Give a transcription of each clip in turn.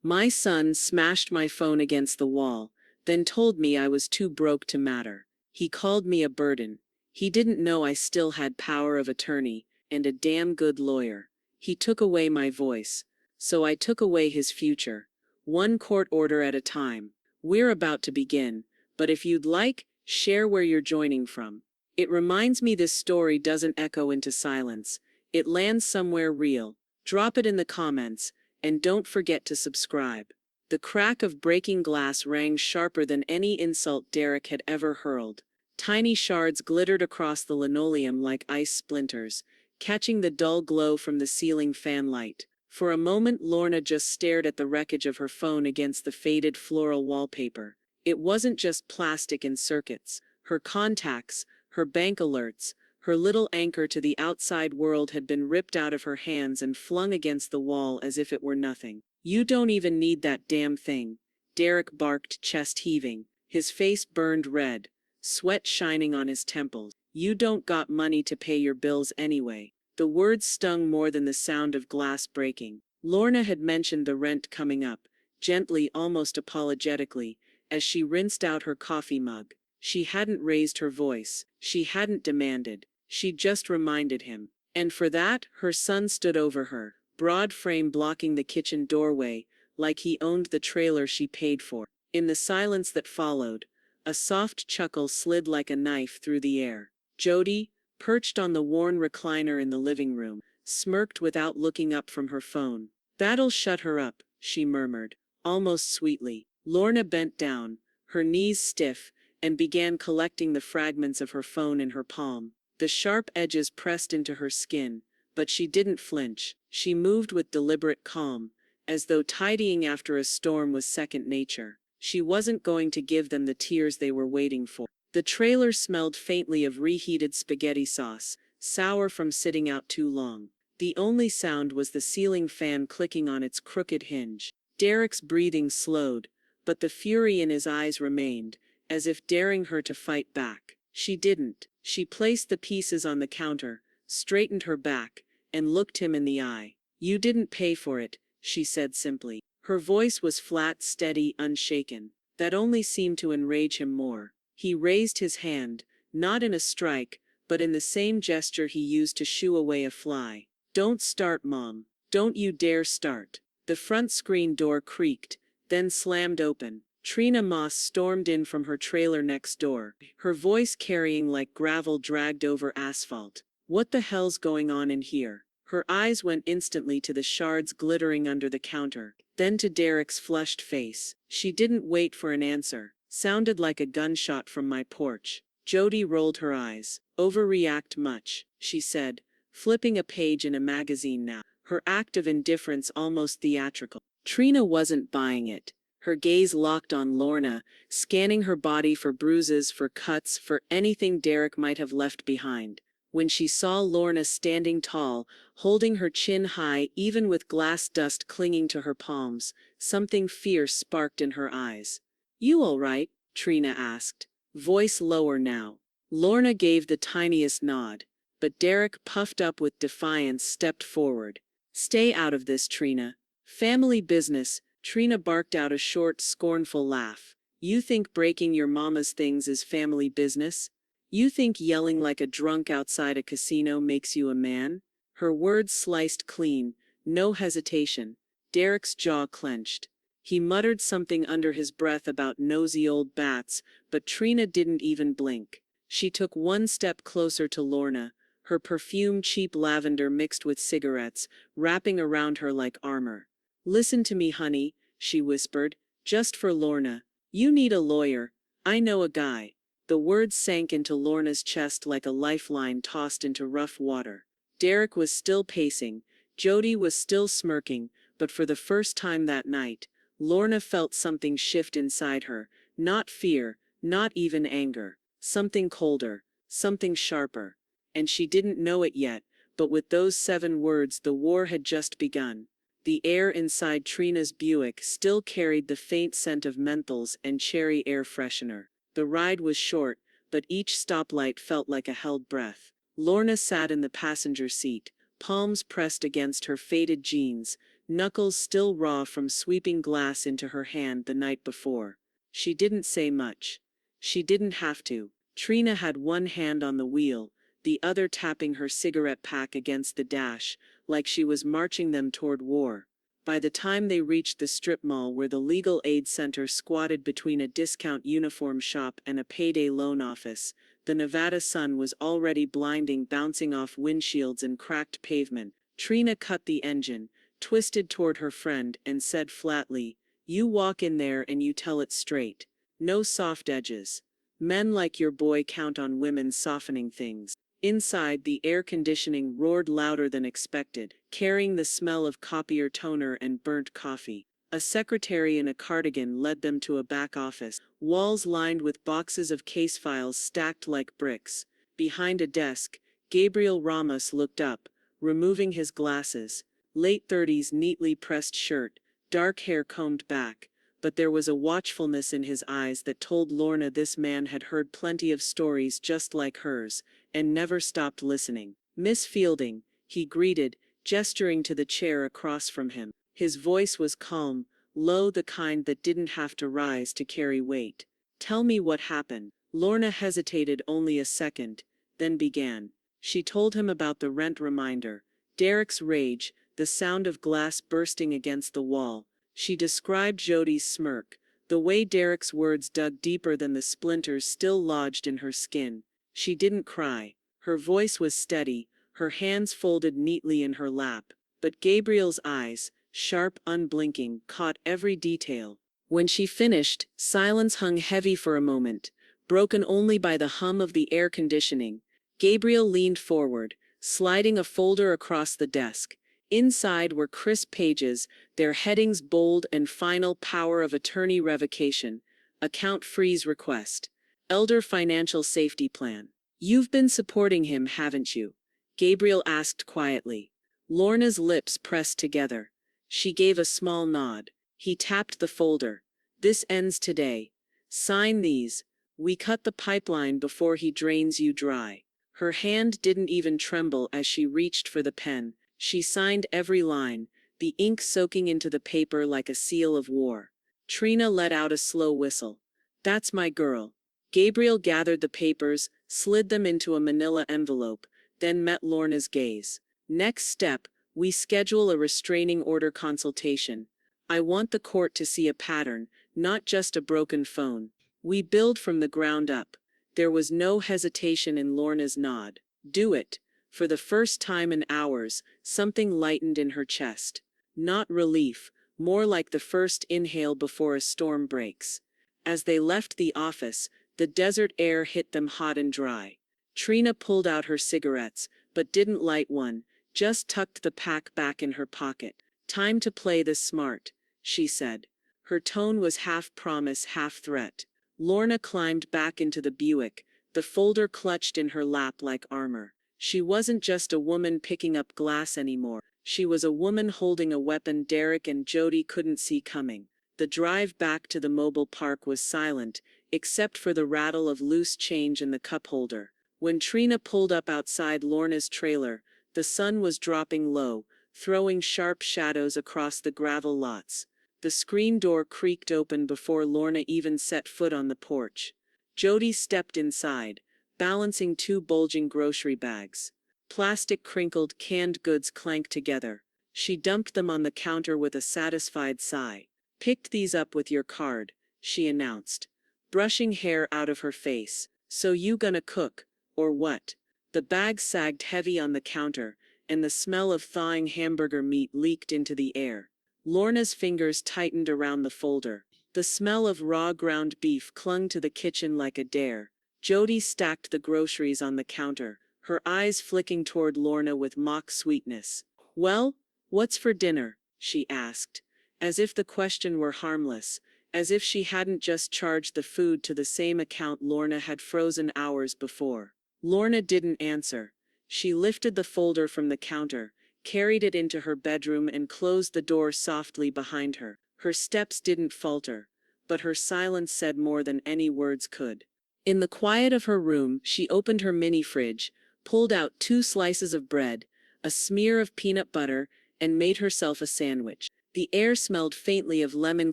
My son smashed my phone against the wall, then told me I was too broke to matter. He called me a burden. He didn't know I still had power of attorney and a damn good lawyer. He took away my voice, so I took away his future. One court order at a time. We're about to begin, but if you'd like, share where you're joining from. It reminds me this story doesn't echo into silence. It lands somewhere real. Drop it in the comments, and don't forget to subscribe. The crack of breaking glass rang sharper than any insult Derek had ever hurled. Tiny shards glittered across the linoleum like ice splinters, catching the dull glow from the ceiling fan light. For a moment Lorna just stared at the wreckage of her phone against the faded floral wallpaper. It wasn't just plastic and circuits. Her contacts, her bank alerts, her little anchor to the outside world had been ripped out of her hands and flung against the wall as if it were nothing. "You don't even need that damn thing," Derek barked, chest heaving. His face burned red, sweat shining on his temples. "You don't got money to pay your bills anyway." The words stung more than the sound of glass breaking. Lorna had mentioned the rent coming up, gently, almost apologetically, as she rinsed out her coffee mug. She hadn't raised her voice. She hadn't demanded. She just reminded him. And for that, her son stood over her, broad frame blocking the kitchen doorway, like he owned the trailer she paid for. In the silence that followed, a soft chuckle slid like a knife through the air. Jody, perched on the worn recliner in the living room, smirked without looking up from her phone. "That'll shut her up," she murmured, almost sweetly. Lorna bent down, her knees stiff, and began collecting the fragments of her phone in her palm. The sharp edges pressed into her skin, but she didn't flinch. She moved with deliberate calm, as though tidying after a storm was second nature. She wasn't going to give them the tears they were waiting for. The trailer smelled faintly of reheated spaghetti sauce, sour from sitting out too long. The only sound was the ceiling fan clicking on its crooked hinge. Derek's breathing slowed, but the fury in his eyes remained, as if daring her to fight back. She didn't. She placed the pieces on the counter, straightened her back, and looked him in the eye. "You didn't pay for it," she said simply. Her voice was flat, steady, unshaken. That only seemed to enrage him more. He raised his hand, not in a strike, but in the same gesture he used to shoo away a fly. "Don't start, Mom. Don't you dare start." The front screen door creaked, then slammed open. Trina Moss stormed in from her trailer next door, her voice carrying like gravel dragged over asphalt. "What the hell's going on in here?" Her eyes went instantly to the shards glittering under the counter, then to Derek's flushed face. She didn't wait for an answer. "Sounded like a gunshot from my porch." Jody rolled her eyes. "Overreact much," she said, flipping a page in a magazine now, her act of indifference almost theatrical. Trina wasn't buying it. Her gaze locked on Lorna, scanning her body for bruises, for cuts, for anything Derek might have left behind. When she saw Lorna standing tall, holding her chin high even with glass dust clinging to her palms, something fierce sparked in her eyes. "You all right?" Trina asked, voice lower now. Lorna gave the tiniest nod, but Derek, puffed up with defiance, stepped forward. "Stay out of this, Trina." "Family business." Trina barked out a short, scornful laugh. "You think breaking your mama's things is family business? You think yelling like a drunk outside a casino makes you a man?" Her words sliced clean, no hesitation. Derek's jaw clenched. He muttered something under his breath about nosy old bats, but Trina didn't even blink. She took one step closer to Lorna, her perfume cheap lavender mixed with cigarettes, wrapping around her like armor. "Listen to me, honey," she whispered, "just for Lorna. You need a lawyer. I know a guy." The words sank into Lorna's chest like a lifeline tossed into rough water. Derek was still pacing, Jody was still smirking, but for the first time that night, Lorna felt something shift inside her, not fear, not even anger, something colder, something sharper. And she didn't know it yet, but with those 7 words the war had just begun. The air inside Trina's Buick still carried the faint scent of menthols and cherry air freshener. The ride was short, but each stoplight felt like a held breath. Lorna sat in the passenger seat, palms pressed against her faded jeans, knuckles still raw from sweeping glass into her hand the night before. She didn't say much. She didn't have to. Trina had one hand on the wheel, the other tapping her cigarette pack against the dash, like she was marching them toward war. By the time they reached the strip mall where the legal aid center squatted between a discount uniform shop and a payday loan office, the Nevada sun was already blinding, bouncing off windshields and cracked pavement. Trina cut the engine, twisted toward her friend, and said flatly, "You walk in there and you tell it straight. No soft edges. Men like your boy count on women softening things." Inside, the air conditioning roared louder than expected, carrying the smell of copier toner and burnt coffee. A secretary in a cardigan led them to a back office, walls lined with boxes of case files stacked like bricks. Behind a desk, Gabriel Ramos looked up, removing his glasses. Late 30s, neatly pressed shirt, dark hair combed back, but there was a watchfulness in his eyes that told Lorna this man had heard plenty of stories just like hers, and never stopped listening. "Miss Fielding," he greeted, gesturing to the chair across from him. His voice was calm, low, the kind that didn't have to rise to carry weight. "Tell me what happened." Lorna hesitated only a second, then began. She told him about the rent reminder, Derek's rage, the sound of glass bursting against the wall. She described Jody's smirk, the way Derek's words dug deeper than the splinters still lodged in her skin. She didn't cry. Her voice was steady, her hands folded neatly in her lap. But Gabriel's eyes, sharp, unblinking, caught every detail. When she finished, silence hung heavy for a moment, broken only by the hum of the air conditioning. Gabriel leaned forward, sliding a folder across the desk. Inside were crisp pages, their headings bold and final: power of attorney revocation, account freeze request, elder financial safety plan. "You've been supporting him, haven't you?" Gabriel asked quietly. Lorna's lips pressed together. She gave a small nod. He tapped the folder. "This ends today. Sign these. We cut the pipeline before he drains you dry." Her hand didn't even tremble as she reached for the pen. She signed every line, the ink soaking into the paper like a seal of war. Trina let out a slow whistle. "That's my girl." Gabriel gathered the papers, slid them into a manila envelope, then met Lorna's gaze. "Next step, we schedule a restraining order consultation. I want the court to see a pattern, not just a broken phone. We build from the ground up." There was no hesitation in Lorna's nod. "Do it." For the first time in hours, something lightened in her chest. Not relief, more like the first inhale before a storm breaks. As they left the office, the desert air hit them hot and dry. Trina pulled out her cigarettes, but didn't light one, just tucked the pack back in her pocket. "Time to play this smart," she said. Her tone was half promise, half threat. Lorna climbed back into the Buick, the folder clutched in her lap like armor. She wasn't just a woman picking up glass anymore. She was a woman holding a weapon Derek and Jody couldn't see coming. The drive back to the mobile park was silent, except for the rattle of loose change in the cup holder. When Trina pulled up outside Lorna's trailer, the sun was dropping low, throwing sharp shadows across the gravel lots. The screen door creaked open before Lorna even set foot on the porch. Jody stepped inside, balancing two bulging grocery bags. Plastic crinkled canned goods clanked together. She dumped them on the counter with a satisfied sigh. "Picked these up with your card," she announced, brushing hair out of her face. "So you gonna cook, or what?" The bags sagged heavy on the counter, and the smell of thawing hamburger meat leaked into the air. Lorna's fingers tightened around the folder. The smell of raw ground beef clung to the kitchen like a dare. Jody stacked the groceries on the counter, her eyes flicking toward Lorna with mock sweetness. "Well, what's for dinner?" she asked, as if the question were harmless, as if she hadn't just charged the food to the same account Lorna had frozen hours before. Lorna didn't answer. She lifted the folder from the counter, carried it into her bedroom and closed the door softly behind her. Her steps didn't falter, but her silence said more than any words could. In the quiet of her room, she opened her mini fridge, pulled out 2 slices of bread, a smear of peanut butter, and made herself a sandwich. The air smelled faintly of lemon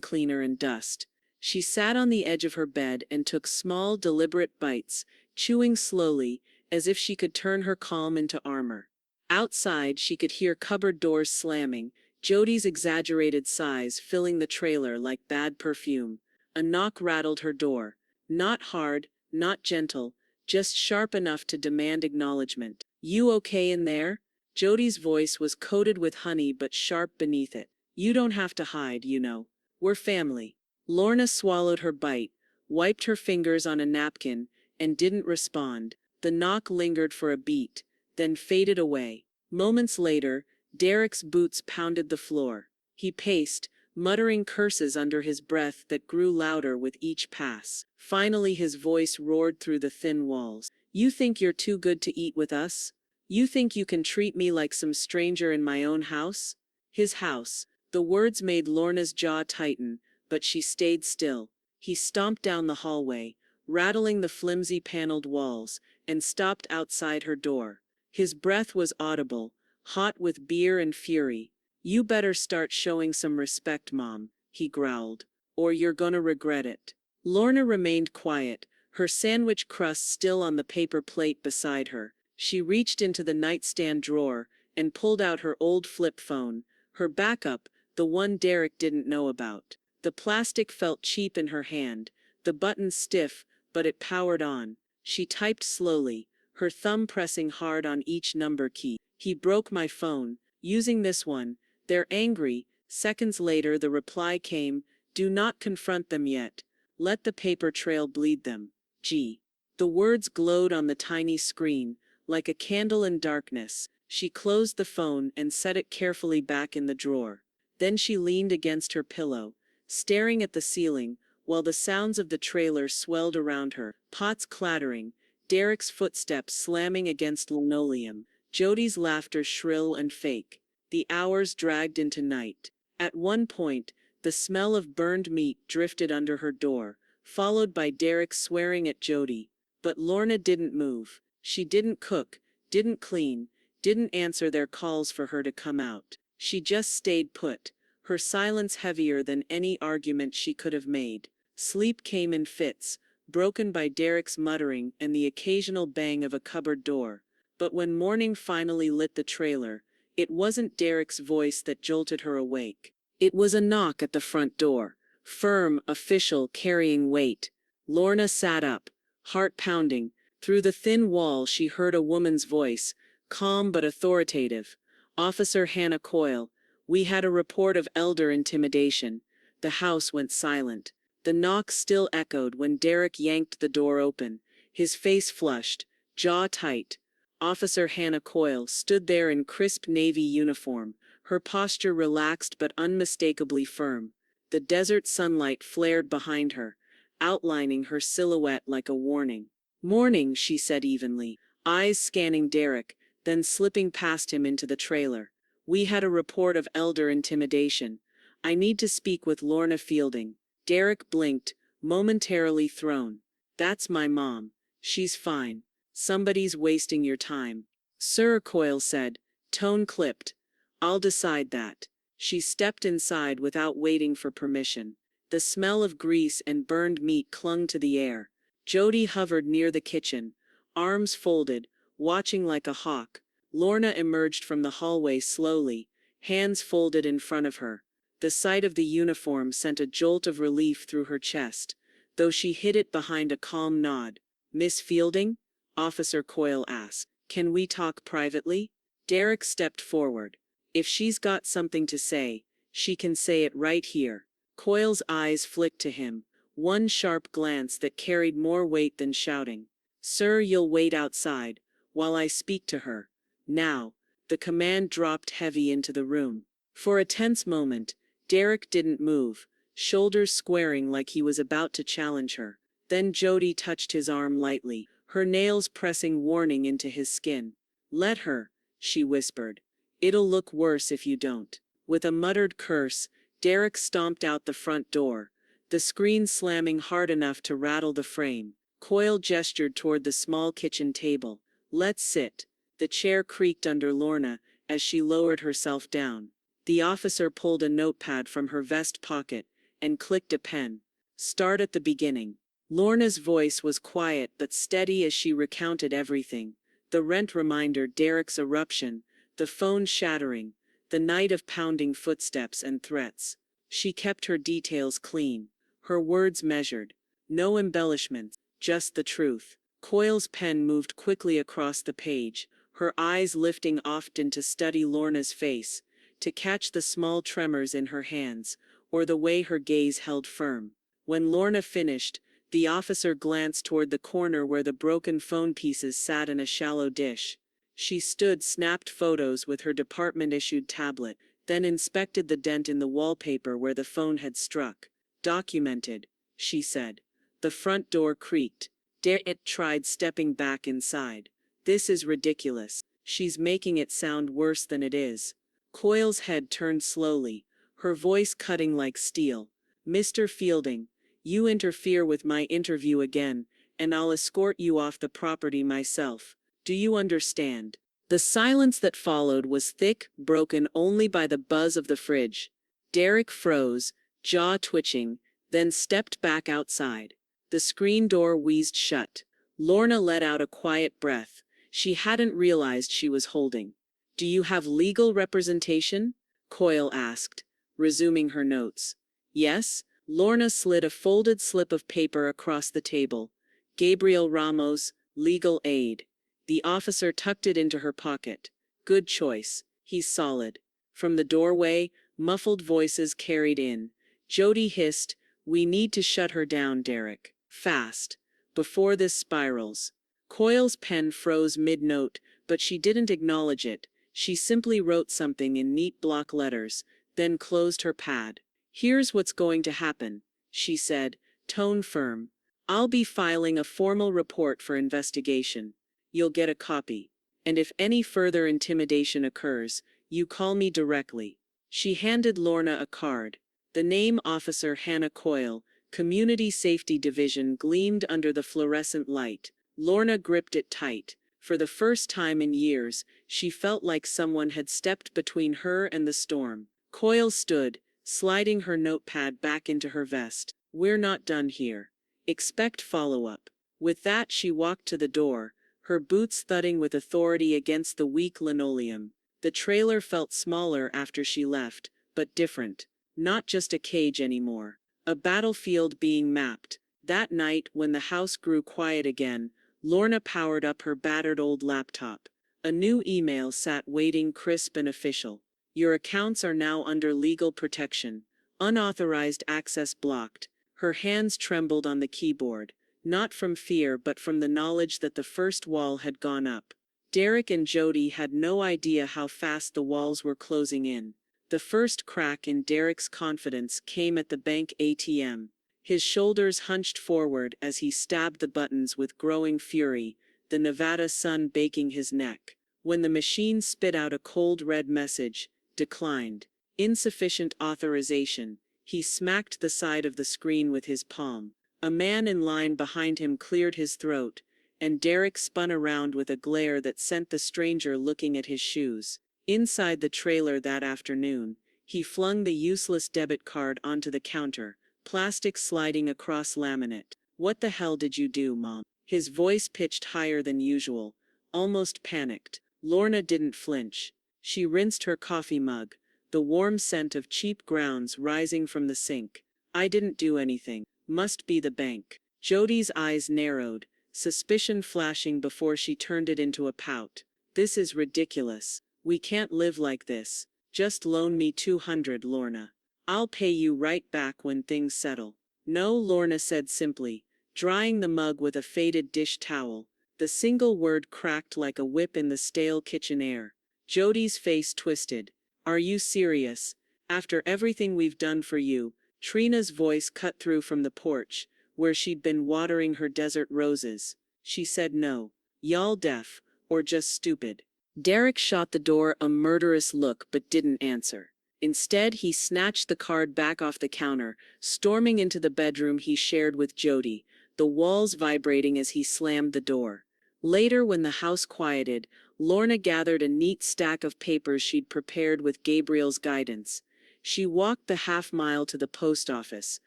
cleaner and dust. She sat on the edge of her bed and took small, deliberate bites, chewing slowly, as if she could turn her calm into armor. Outside, she could hear cupboard doors slamming, Jody's exaggerated sighs filling the trailer like bad perfume. A knock rattled her door. Not hard, not gentle, just sharp enough to demand acknowledgement. "You okay in there?" Jody's voice was coated with honey but sharp beneath it. "You don't have to hide, you know. We're family." Lorna swallowed her bite, wiped her fingers on a napkin, and didn't respond. The knock lingered for a beat, then faded away. Moments later, Derek's boots pounded the floor. He paced, muttering curses under his breath that grew louder with each pass. Finally his voice roared through the thin walls. "You think you're too good to eat with us? You think you can treat me like some stranger in my own house?" His house. The words made Lorna's jaw tighten, but she stayed still. He stomped down the hallway, rattling the flimsy paneled walls, and stopped outside her door. His breath was audible, hot with beer and fury. "You better start showing some respect, Mom," he growled, "or you're gonna regret it." Lorna remained quiet, her sandwich crust still on the paper plate beside her. She reached into the nightstand drawer and pulled out her old flip phone, her backup, the one Derek didn't know about. The plastic felt cheap in her hand, the button stiff, but it powered on. She typed slowly, her thumb pressing hard on each number key. "He broke my phone, using this one. They're angry." Seconds later the reply came, "Do not confront them yet. Let the paper trail bleed them. G." The words glowed on the tiny screen, like a candle in darkness. She closed the phone and set it carefully back in the drawer. Then she leaned against her pillow, staring at the ceiling, while the sounds of the trailer swelled around her. Pots clattering, Derek's footsteps slamming against linoleum, Jody's laughter shrill and fake. The hours dragged into night. At one point, the smell of burned meat drifted under her door, followed by Derek swearing at Jody. But Lorna didn't move. She didn't cook, didn't clean, didn't answer their calls for her to come out. She just stayed put, her silence heavier than any argument she could have made. Sleep came in fits, broken by Derek's muttering and the occasional bang of a cupboard door. But when morning finally lit the trailer, it wasn't Derek's voice that jolted her awake. It was a knock at the front door, firm, official, carrying weight. Lorna sat up, heart pounding. Through the thin wall she heard a woman's voice, calm but authoritative. "Officer Hannah Coyle, we had a report of elder intimidation." The house went silent. The knock still echoed when Derek yanked the door open, his face flushed, jaw tight. Officer Hannah Coyle stood there in crisp navy uniform, her posture relaxed but unmistakably firm. The desert sunlight flared behind her, outlining her silhouette like a warning. "Morning," she said evenly, eyes scanning Derek, then slipping past him into the trailer. "We had a report of elder intimidation. I need to speak with Lorna Fielding." Derek blinked, momentarily thrown. "That's my mom. She's fine. Somebody's wasting your time." "Sir," Coyle said, tone clipped. "I'll decide that." She stepped inside without waiting for permission. The smell of grease and burned meat clung to the air. Jody hovered near the kitchen, arms folded, watching like a hawk. Lorna emerged from the hallway slowly, hands folded in front of her. The sight of the uniform sent a jolt of relief through her chest, though she hid it behind a calm nod. "Miss Fielding?" Officer Coyle asked. "Can we talk privately?" Derek stepped forward. "If she's got something to say, she can say it right here." Coyle's eyes flicked to him, one sharp glance that carried more weight than shouting. "Sir, you'll wait outside, while I speak to her. Now." The command dropped heavy into the room. For a tense moment, Derek didn't move, shoulders squaring like he was about to challenge her. Then Jody touched his arm lightly, her nails pressing warning into his skin. "Let her," she whispered. "It'll look worse if you don't." With a muttered curse, Derek stomped out the front door, the screen slamming hard enough to rattle the frame. Coyle gestured toward the small kitchen table. "Let's sit." The chair creaked under Lorna as she lowered herself down. The officer pulled a notepad from her vest pocket and clicked a pen. Start at the beginning. Lorna's voice was quiet but steady as she recounted everything. The rent reminder, Derek's eruption, the phone shattering, the night of pounding footsteps and threats. She kept her details clean, her words measured. No embellishments, just the truth. Coyle's pen moved quickly across the page, her eyes lifting often to study Lorna's face, to catch the small tremors in her hands, or the way her gaze held firm. When Lorna finished, the officer glanced toward the corner where the broken phone pieces sat in a shallow dish. She stood, snapped photos with her department-issued tablet, then inspected the dent in the wallpaper where the phone had struck. Documented, she said. The front door creaked. Derek tried stepping back inside. This is ridiculous. She's making it sound worse than it is. Coyle's head turned slowly, her voice cutting like steel. Mr. Fielding, you interfere with my interview again, and I'll escort you off the property myself. Do you understand? The silence that followed was thick, broken only by the buzz of the fridge. Derek froze, jaw twitching, then stepped back outside. The screen door wheezed shut. Lorna let out a quiet breath. She hadn't realized she was holding. Do you have legal representation? Coyle asked, resuming her notes. Yes. Lorna slid a folded slip of paper across the table. Gabriel Ramos, legal aid. The officer tucked it into her pocket. Good choice. He's solid. From the doorway, muffled voices carried in. Jody hissed, we need to shut her down, Derek. Fast. Before this spirals. Coyle's pen froze mid-note, but she didn't acknowledge it. She simply wrote something in neat block letters, then closed her pad. Here's what's going to happen, she said, tone firm. I'll be filing a formal report for investigation. You'll get a copy. And if any further intimidation occurs, you call me directly. She handed Lorna a card. The name Officer Hannah Coyle, Community Safety Division, gleamed under the fluorescent light. Lorna gripped it tight. For the first time in years, she felt like someone had stepped between her and the storm. Coyle stood, sliding her notepad back into her vest. We're not done here. Expect follow-up. With that, she walked to the door, her boots thudding with authority against the weak linoleum. The trailer felt smaller after she left, but different. Not just a cage anymore. A battlefield being mapped. That night, when the house grew quiet again, Lorna powered up her battered old laptop. A new email sat waiting, crisp and official. Your accounts are now under legal protection. Unauthorized access blocked. Her hands trembled on the keyboard, not from fear but from the knowledge that the first wall had gone up. Derek and Jody had no idea how fast the walls were closing in. The first crack in Derek's confidence came at the bank ATM. His shoulders hunched forward as he stabbed the buttons with growing fury, the Nevada sun baking his neck. When the machine spit out a cold red message, declined, insufficient authorization, he smacked the side of the screen with his palm. A man in line behind him cleared his throat, and Derek spun around with a glare that sent the stranger looking at his shoes. Inside the trailer that afternoon, he flung the useless debit card onto the counter, plastic sliding across laminate. What the hell did you do, Mom? His voice pitched higher than usual, almost panicked. Lorna didn't flinch. She rinsed her coffee mug, the warm scent of cheap grounds rising from the sink. I didn't do anything. Must be the bank. Jody's eyes narrowed, suspicion flashing before she turned it into a pout. This is ridiculous. We can't live like this. Just loan me $200, Lorna. I'll pay you right back when things settle. No, Lorna said simply, drying the mug with a faded dish towel. The single word cracked like a whip in the stale kitchen air. Jody's face twisted. Are you serious? After everything we've done for you? Trina's voice cut through from the porch, where she'd been watering her desert roses. She said no. Y'all deaf, or just stupid? Derek shot the door a murderous look but didn't answer. Instead, he snatched the card back off the counter, storming into the bedroom he shared with Jody, the walls vibrating as he slammed the door. Later, when the house quieted, Lorna gathered a neat stack of papers she'd prepared with Gabriel's guidance. She walked the half-mile to the post office,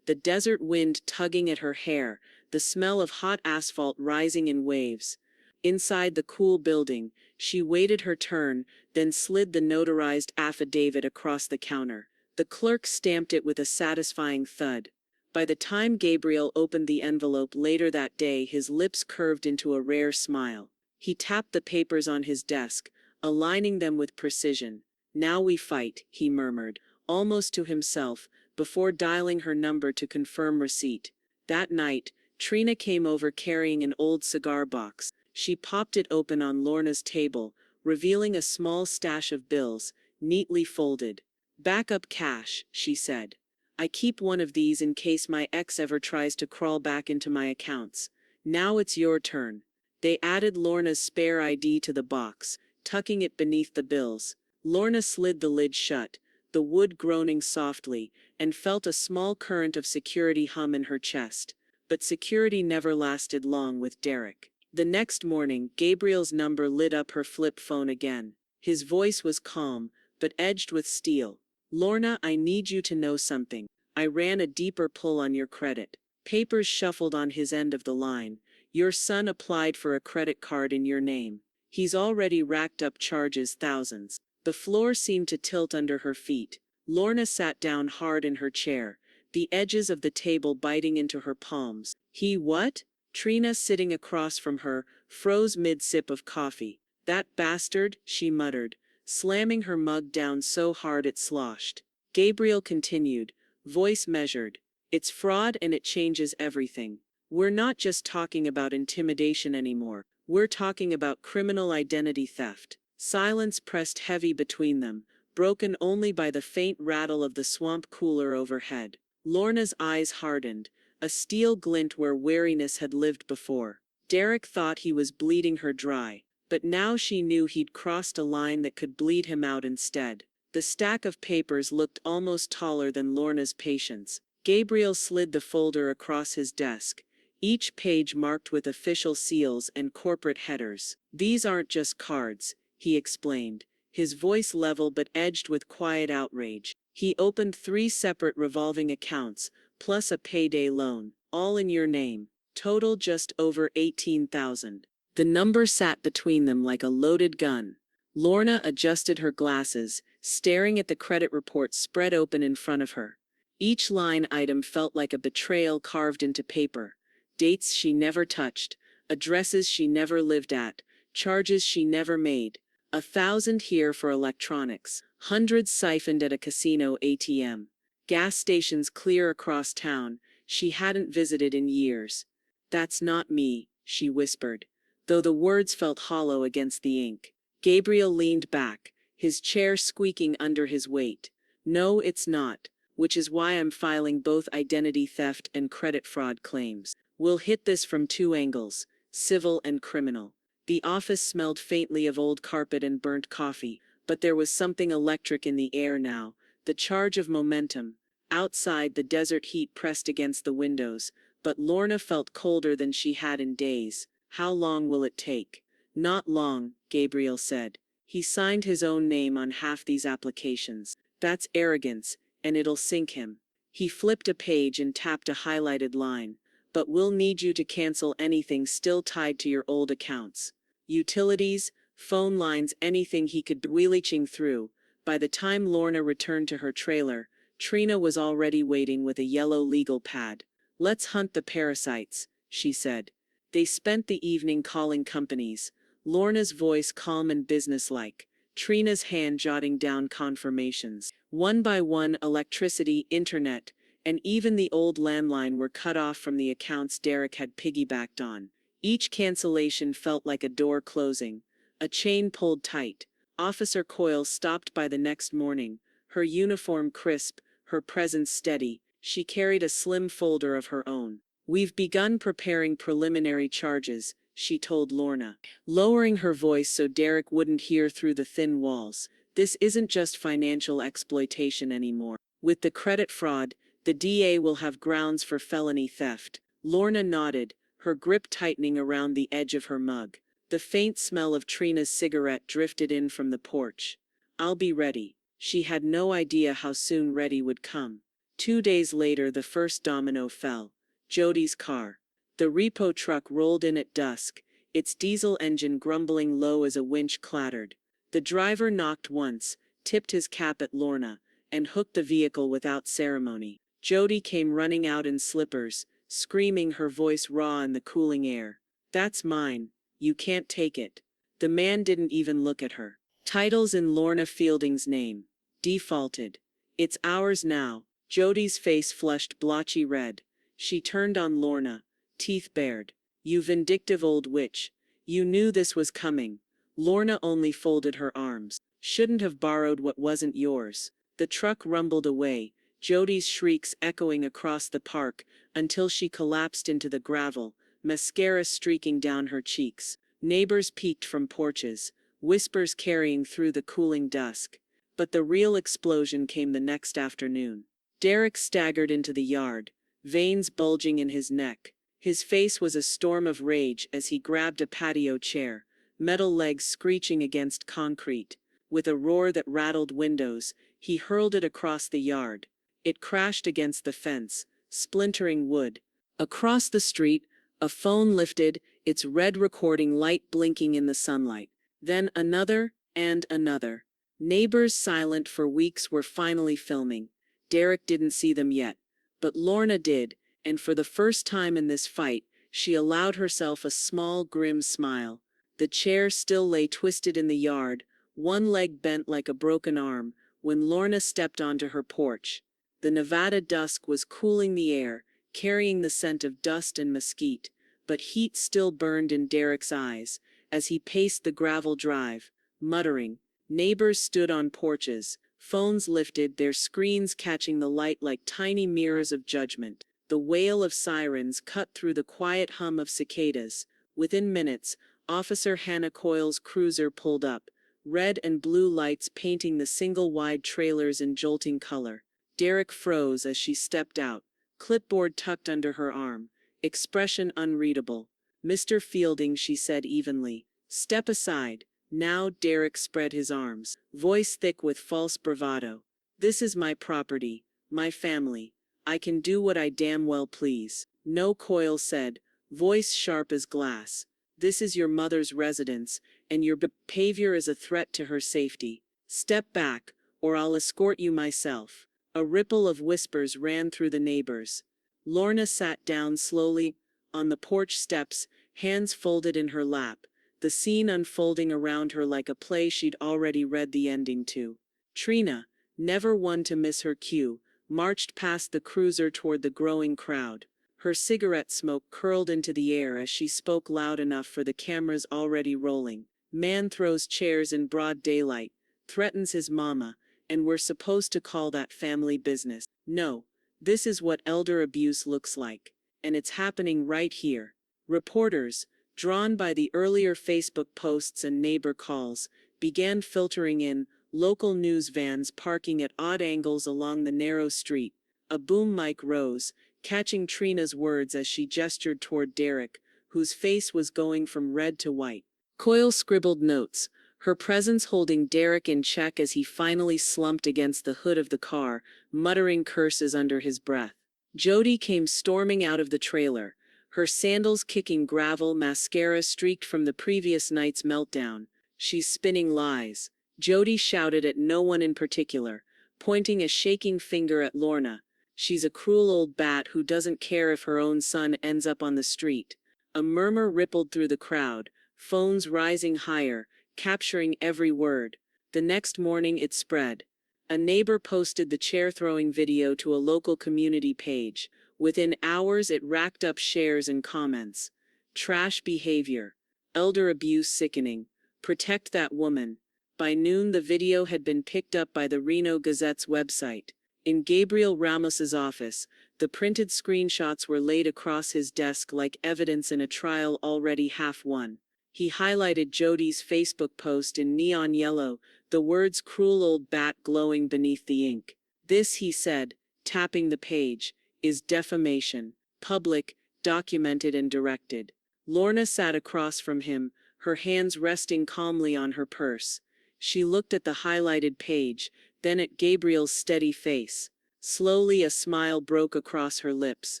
the desert wind tugging at her hair, the smell of hot asphalt rising in waves. Inside the cool building, she waited her turn, then slid the notarized affidavit across the counter. The clerk stamped it with a satisfying thud. By the time Gabriel opened the envelope later that day, his lips curved into a rare smile. He tapped the papers on his desk, aligning them with precision. "Now we fight," he murmured, almost to himself, before dialing her number to confirm receipt. That night, Trina came over carrying an old cigar box. She popped it open on Lorna's table, revealing a small stash of bills, neatly folded. "Backup cash," she said. "I keep one of these in case my ex ever tries to crawl back into my accounts. Now it's your turn." They added Lorna's spare ID to the box, tucking it beneath the bills. Lorna slid the lid shut, the wood groaning softly, and felt a small current of security hum in her chest. But security never lasted long with Derek. The next morning, Gabriel's number lit up her flip phone again. His voice was calm, but edged with steel. "Lorna, I need you to know something. I ran a deeper pull on your credit." Papers shuffled on his end of the line. "Your son applied for a credit card in your name. He's already racked up charges, thousands." The floor seemed to tilt under her feet. Lorna sat down hard in her chair, the edges of the table biting into her palms. "He what?" Trina, sitting across from her, froze mid-sip of coffee. "That bastard," she muttered, slamming her mug down so hard it sloshed. Gabriel continued, voice measured. "It's fraud and it changes everything. We're not just talking about intimidation anymore. We're talking about criminal identity theft." Silence pressed heavy between them, broken only by the faint rattle of the swamp cooler overhead. Lorna's eyes hardened, a steel glint where wariness had lived before. Derek thought he was bleeding her dry, but now she knew he'd crossed a line that could bleed him out instead. The stack of papers looked almost taller than Lorna's patience. Gabriel slid the folder across his desk, each page marked with official seals and corporate headers. "These aren't just cards," he explained, his voice level but edged with quiet outrage. He opened 3 separate revolving accounts, plus a payday loan, all in your name. Total just over 18,000. The number sat between them like a loaded gun. Lorna adjusted her glasses, staring at the credit report spread open in front of her. Each line item felt like a betrayal carved into paper. Dates she never touched, addresses she never lived at, charges she never made. 1,000 here for electronics, hundreds siphoned at a casino ATM. Gas stations clear across town, she hadn't visited in years. "That's not me," she whispered, though the words felt hollow against the ink. Gabriel leaned back, his chair squeaking under his weight. "No, it's not, which is why I'm filing both identity theft and credit fraud claims. We'll hit this from 2 angles, civil and criminal." The office smelled faintly of old carpet and burnt coffee, but there was something electric in the air now, the charge of momentum. Outside, the desert heat pressed against the windows, but Lorna felt colder than she had in days. "How long will it take?" "Not long," Gabriel said. He signed his own name on half these applications. "That's arrogance, and it'll sink him." He flipped a page and tapped a highlighted line. "But we'll need you to cancel anything still tied to your old accounts. Utilities, phone lines, anything." He could be reaching through. By the time Lorna returned to her trailer, Trina was already waiting with a yellow legal pad. "Let's hunt the parasites," she said. They spent the evening calling companies, Lorna's voice calm and businesslike, Trina's hand jotting down confirmations. One by one, electricity, internet, and even the old landline were cut off from the accounts Derek had piggybacked on. Each cancellation felt like a door closing, a chain pulled tight. Officer Coyle stopped by the next morning, her uniform crisp, her presence steady. She carried a slim folder of her own. "We've begun preparing preliminary charges," she told Lorna, lowering her voice so Derek wouldn't hear through the thin walls. "This isn't just financial exploitation anymore. With the credit fraud, the DA will have grounds for felony theft." Lorna nodded, her grip tightening around the edge of her mug. The faint smell of Trina's cigarette drifted in from the porch. "I'll be ready." She had no idea how soon ready would come. 2 days later, the first domino fell. Jody's car. The repo truck rolled in at dusk, its diesel engine grumbling low as a winch clattered. The driver knocked once, tipped his cap at Lorna, and hooked the vehicle without ceremony. Jody came running out in slippers, screaming, her voice raw in the cooling air. "That's mine. You can't take it." The man didn't even look at her. Titles in Lorna Fielding's name. Defaulted. "It's ours now." Jody's face flushed blotchy red. She turned on Lorna, teeth bared. "You vindictive old witch. You knew this was coming." Lorna only folded her arms. "Shouldn't have borrowed what wasn't yours." The truck rumbled away, Jody's shrieks echoing across the park until she collapsed into the gravel, mascara streaking down her cheeks. Neighbors peeked from porches, whispers carrying through the cooling dusk. But the real explosion came the next afternoon. Derek staggered into the yard, veins bulging in his neck. His face was a storm of rage as he grabbed a patio chair, metal legs screeching against concrete. With a roar that rattled windows, he hurled it across the yard. It crashed against the fence, splintering wood. Across the street, a phone lifted, its red recording light blinking in the sunlight. Then another, and another. Neighbors silent for weeks were finally filming. Derek didn't see them yet, but Lorna did, and for the first time in this fight, she allowed herself a small, grim smile. The chair still lay twisted in the yard, one leg bent like a broken arm, when Lorna stepped onto her porch. The Nevada dusk was cooling the air, carrying the scent of dust and mesquite, but heat still burned in Derek's eyes as he paced the gravel drive, muttering. Neighbors stood on porches, phones lifted, their screens catching the light like tiny mirrors of judgment. The wail of sirens cut through the quiet hum of cicadas. Within minutes, Officer Hannah Coyle's cruiser pulled up, red and blue lights painting the single-wide trailers in jolting color. Derek froze as she stepped out, clipboard tucked under her arm, expression unreadable. "Mr. Fielding," she said evenly, "step aside." Now Derek spread his arms, voice thick with false bravado. "This is my property, my family. I can do what I damn well please." "No," Coyle said, voice sharp as glass. "This is your mother's residence, and your behavior is a threat to her safety. Step back, or I'll escort you myself." A ripple of whispers ran through the neighbors. Lorna sat down slowly, on the porch steps, hands folded in her lap, the scene unfolding around her like a play she'd already read the ending to. Trina, never one to miss her cue, marched past the cruiser toward the growing crowd. Her cigarette smoke curled into the air as she spoke loud enough for the cameras already rolling. "Man throws chairs in broad daylight, threatens his mama, and we're supposed to call that family business. No, this is what elder abuse looks like. And it's happening right here." Reporters, drawn by the earlier Facebook posts and neighbor calls, began filtering in, local news vans parking at odd angles along the narrow street. A boom mic rose, catching Trina's words as she gestured toward Derek, whose face was going from red to white. Coyle scribbled notes, her presence holding Derek in check as he finally slumped against the hood of the car, muttering curses under his breath. Jody came storming out of the trailer, her sandals kicking gravel, mascara streaked from the previous night's meltdown. "She's spinning lies." Jody shouted at no one in particular, pointing a shaking finger at Lorna. "She's a cruel old bat who doesn't care if her own son ends up on the street." A murmur rippled through the crowd, phones rising higher, capturing every word. The next morning it spread. A neighbor posted the chair-throwing video to a local community page. Within hours it racked up shares and comments. "Trash behavior. Elder abuse sickening. Protect that woman." By noon the video had been picked up by the Reno Gazette's website. In Gabriel Ramos's office, the printed screenshots were laid across his desk like evidence in a trial already half won. He highlighted Jody's Facebook post in neon yellow, the words "cruel old bat" glowing beneath the ink. "This," he said, tapping the page, "is defamation. Public documented and directed. Lorna sat across from him, her hands resting calmly on her purse. She looked at the highlighted page, then at Gabriel's steady face. Slowly a smile broke across her lips.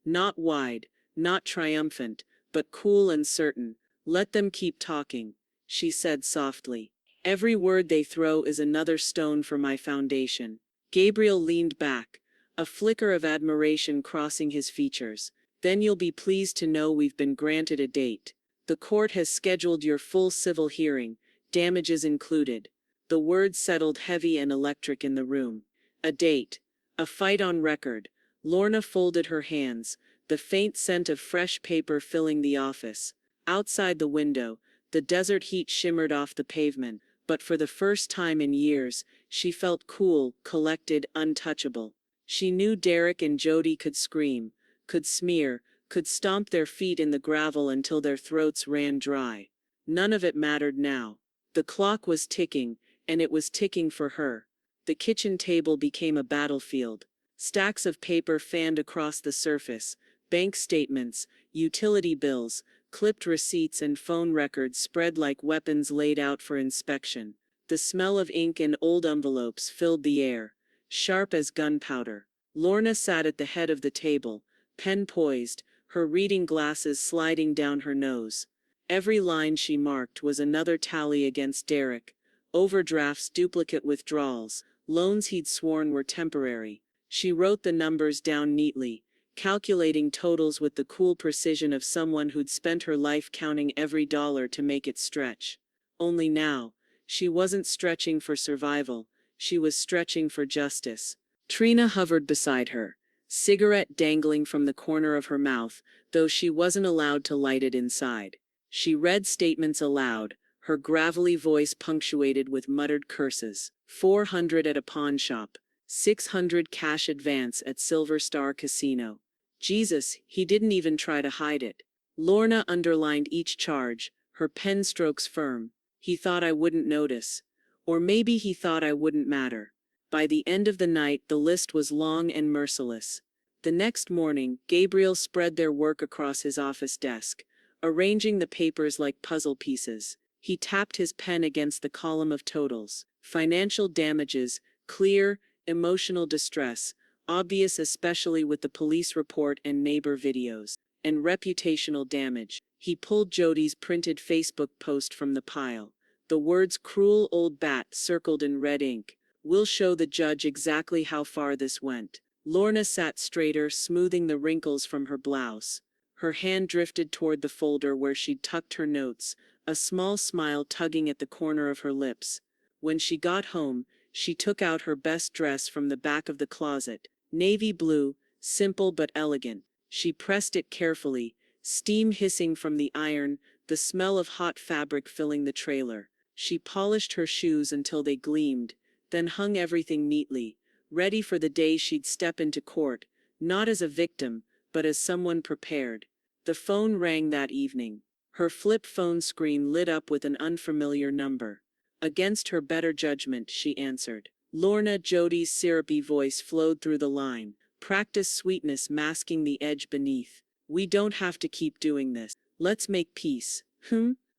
Not wide, not triumphant, but cool and certain. "Let them keep talking," she said softly. "Every word they throw is another stone for my foundation." Gabriel leaned back, a flicker of admiration crossing his features. "Then you'll be pleased to know we've been granted a date. The court has scheduled your full civil hearing, damages included." The words settled heavy and electric in the room. A date. A fight on record. Lorna folded her hands, the faint scent of fresh paper filling the office. Outside the window, the desert heat shimmered off the pavement, but for the first time in years, she felt cool, collected, untouchable. She knew Derek and Jody could scream, could smear, could stomp their feet in the gravel until their throats ran dry. None of it mattered now. The clock was ticking, and it was ticking for her. The kitchen table became a battlefield. Stacks of paper fanned across the surface, bank statements, utility bills, clipped receipts and phone records spread like weapons laid out for inspection. The smell of ink and old envelopes filled the air, sharp as gunpowder. Lorna sat at the head of the table, pen poised, her reading glasses sliding down her nose. Every line she marked was another tally against Derek. Overdrafts, duplicate withdrawals, loans he'd sworn were temporary. She wrote the numbers down neatly, calculating totals with the cool precision of someone who'd spent her life counting every dollar to make it stretch. Only now, she wasn't stretching for survival, she was stretching for justice. Trina hovered beside her, cigarette dangling from the corner of her mouth, though she wasn't allowed to light it inside. She read statements aloud, her gravelly voice punctuated with muttered curses. 400 at a pawn shop. 600 cash advance at Silver Star Casino. Jesus, he didn't even try to hide it. Lorna underlined each charge, her pen strokes firm. He thought I wouldn't notice. Or maybe he thought I wouldn't matter. By the end of the night, the list was long and merciless. The next morning, Gabriel spread their work across his office desk, arranging the papers like puzzle pieces. He tapped his pen against the column of totals. Financial damages, clear, emotional distress, obvious especially with the police report and neighbor videos, and reputational damage. He pulled Jody's printed Facebook post from the pile. The words "cruel old bat" circled in red ink. "We'll show the judge exactly how far this went." Lorna sat straighter, smoothing the wrinkles from her blouse. Her hand drifted toward the folder where she'd tucked her notes, a small smile tugging at the corner of her lips. When she got home, she took out her best dress from the back of the closet, navy blue, simple but elegant. She pressed it carefully, steam hissing from the iron, the smell of hot fabric filling the trailer. She polished her shoes until they gleamed, then hung everything neatly, ready for the day she'd step into court, not as a victim, but as someone prepared. The phone rang that evening. Her flip phone screen lit up with an unfamiliar number. Against her better judgment, she answered. Lorna Jody's syrupy voice flowed through the line, practice sweetness masking the edge beneath. "We don't have to keep doing this. Let's make peace.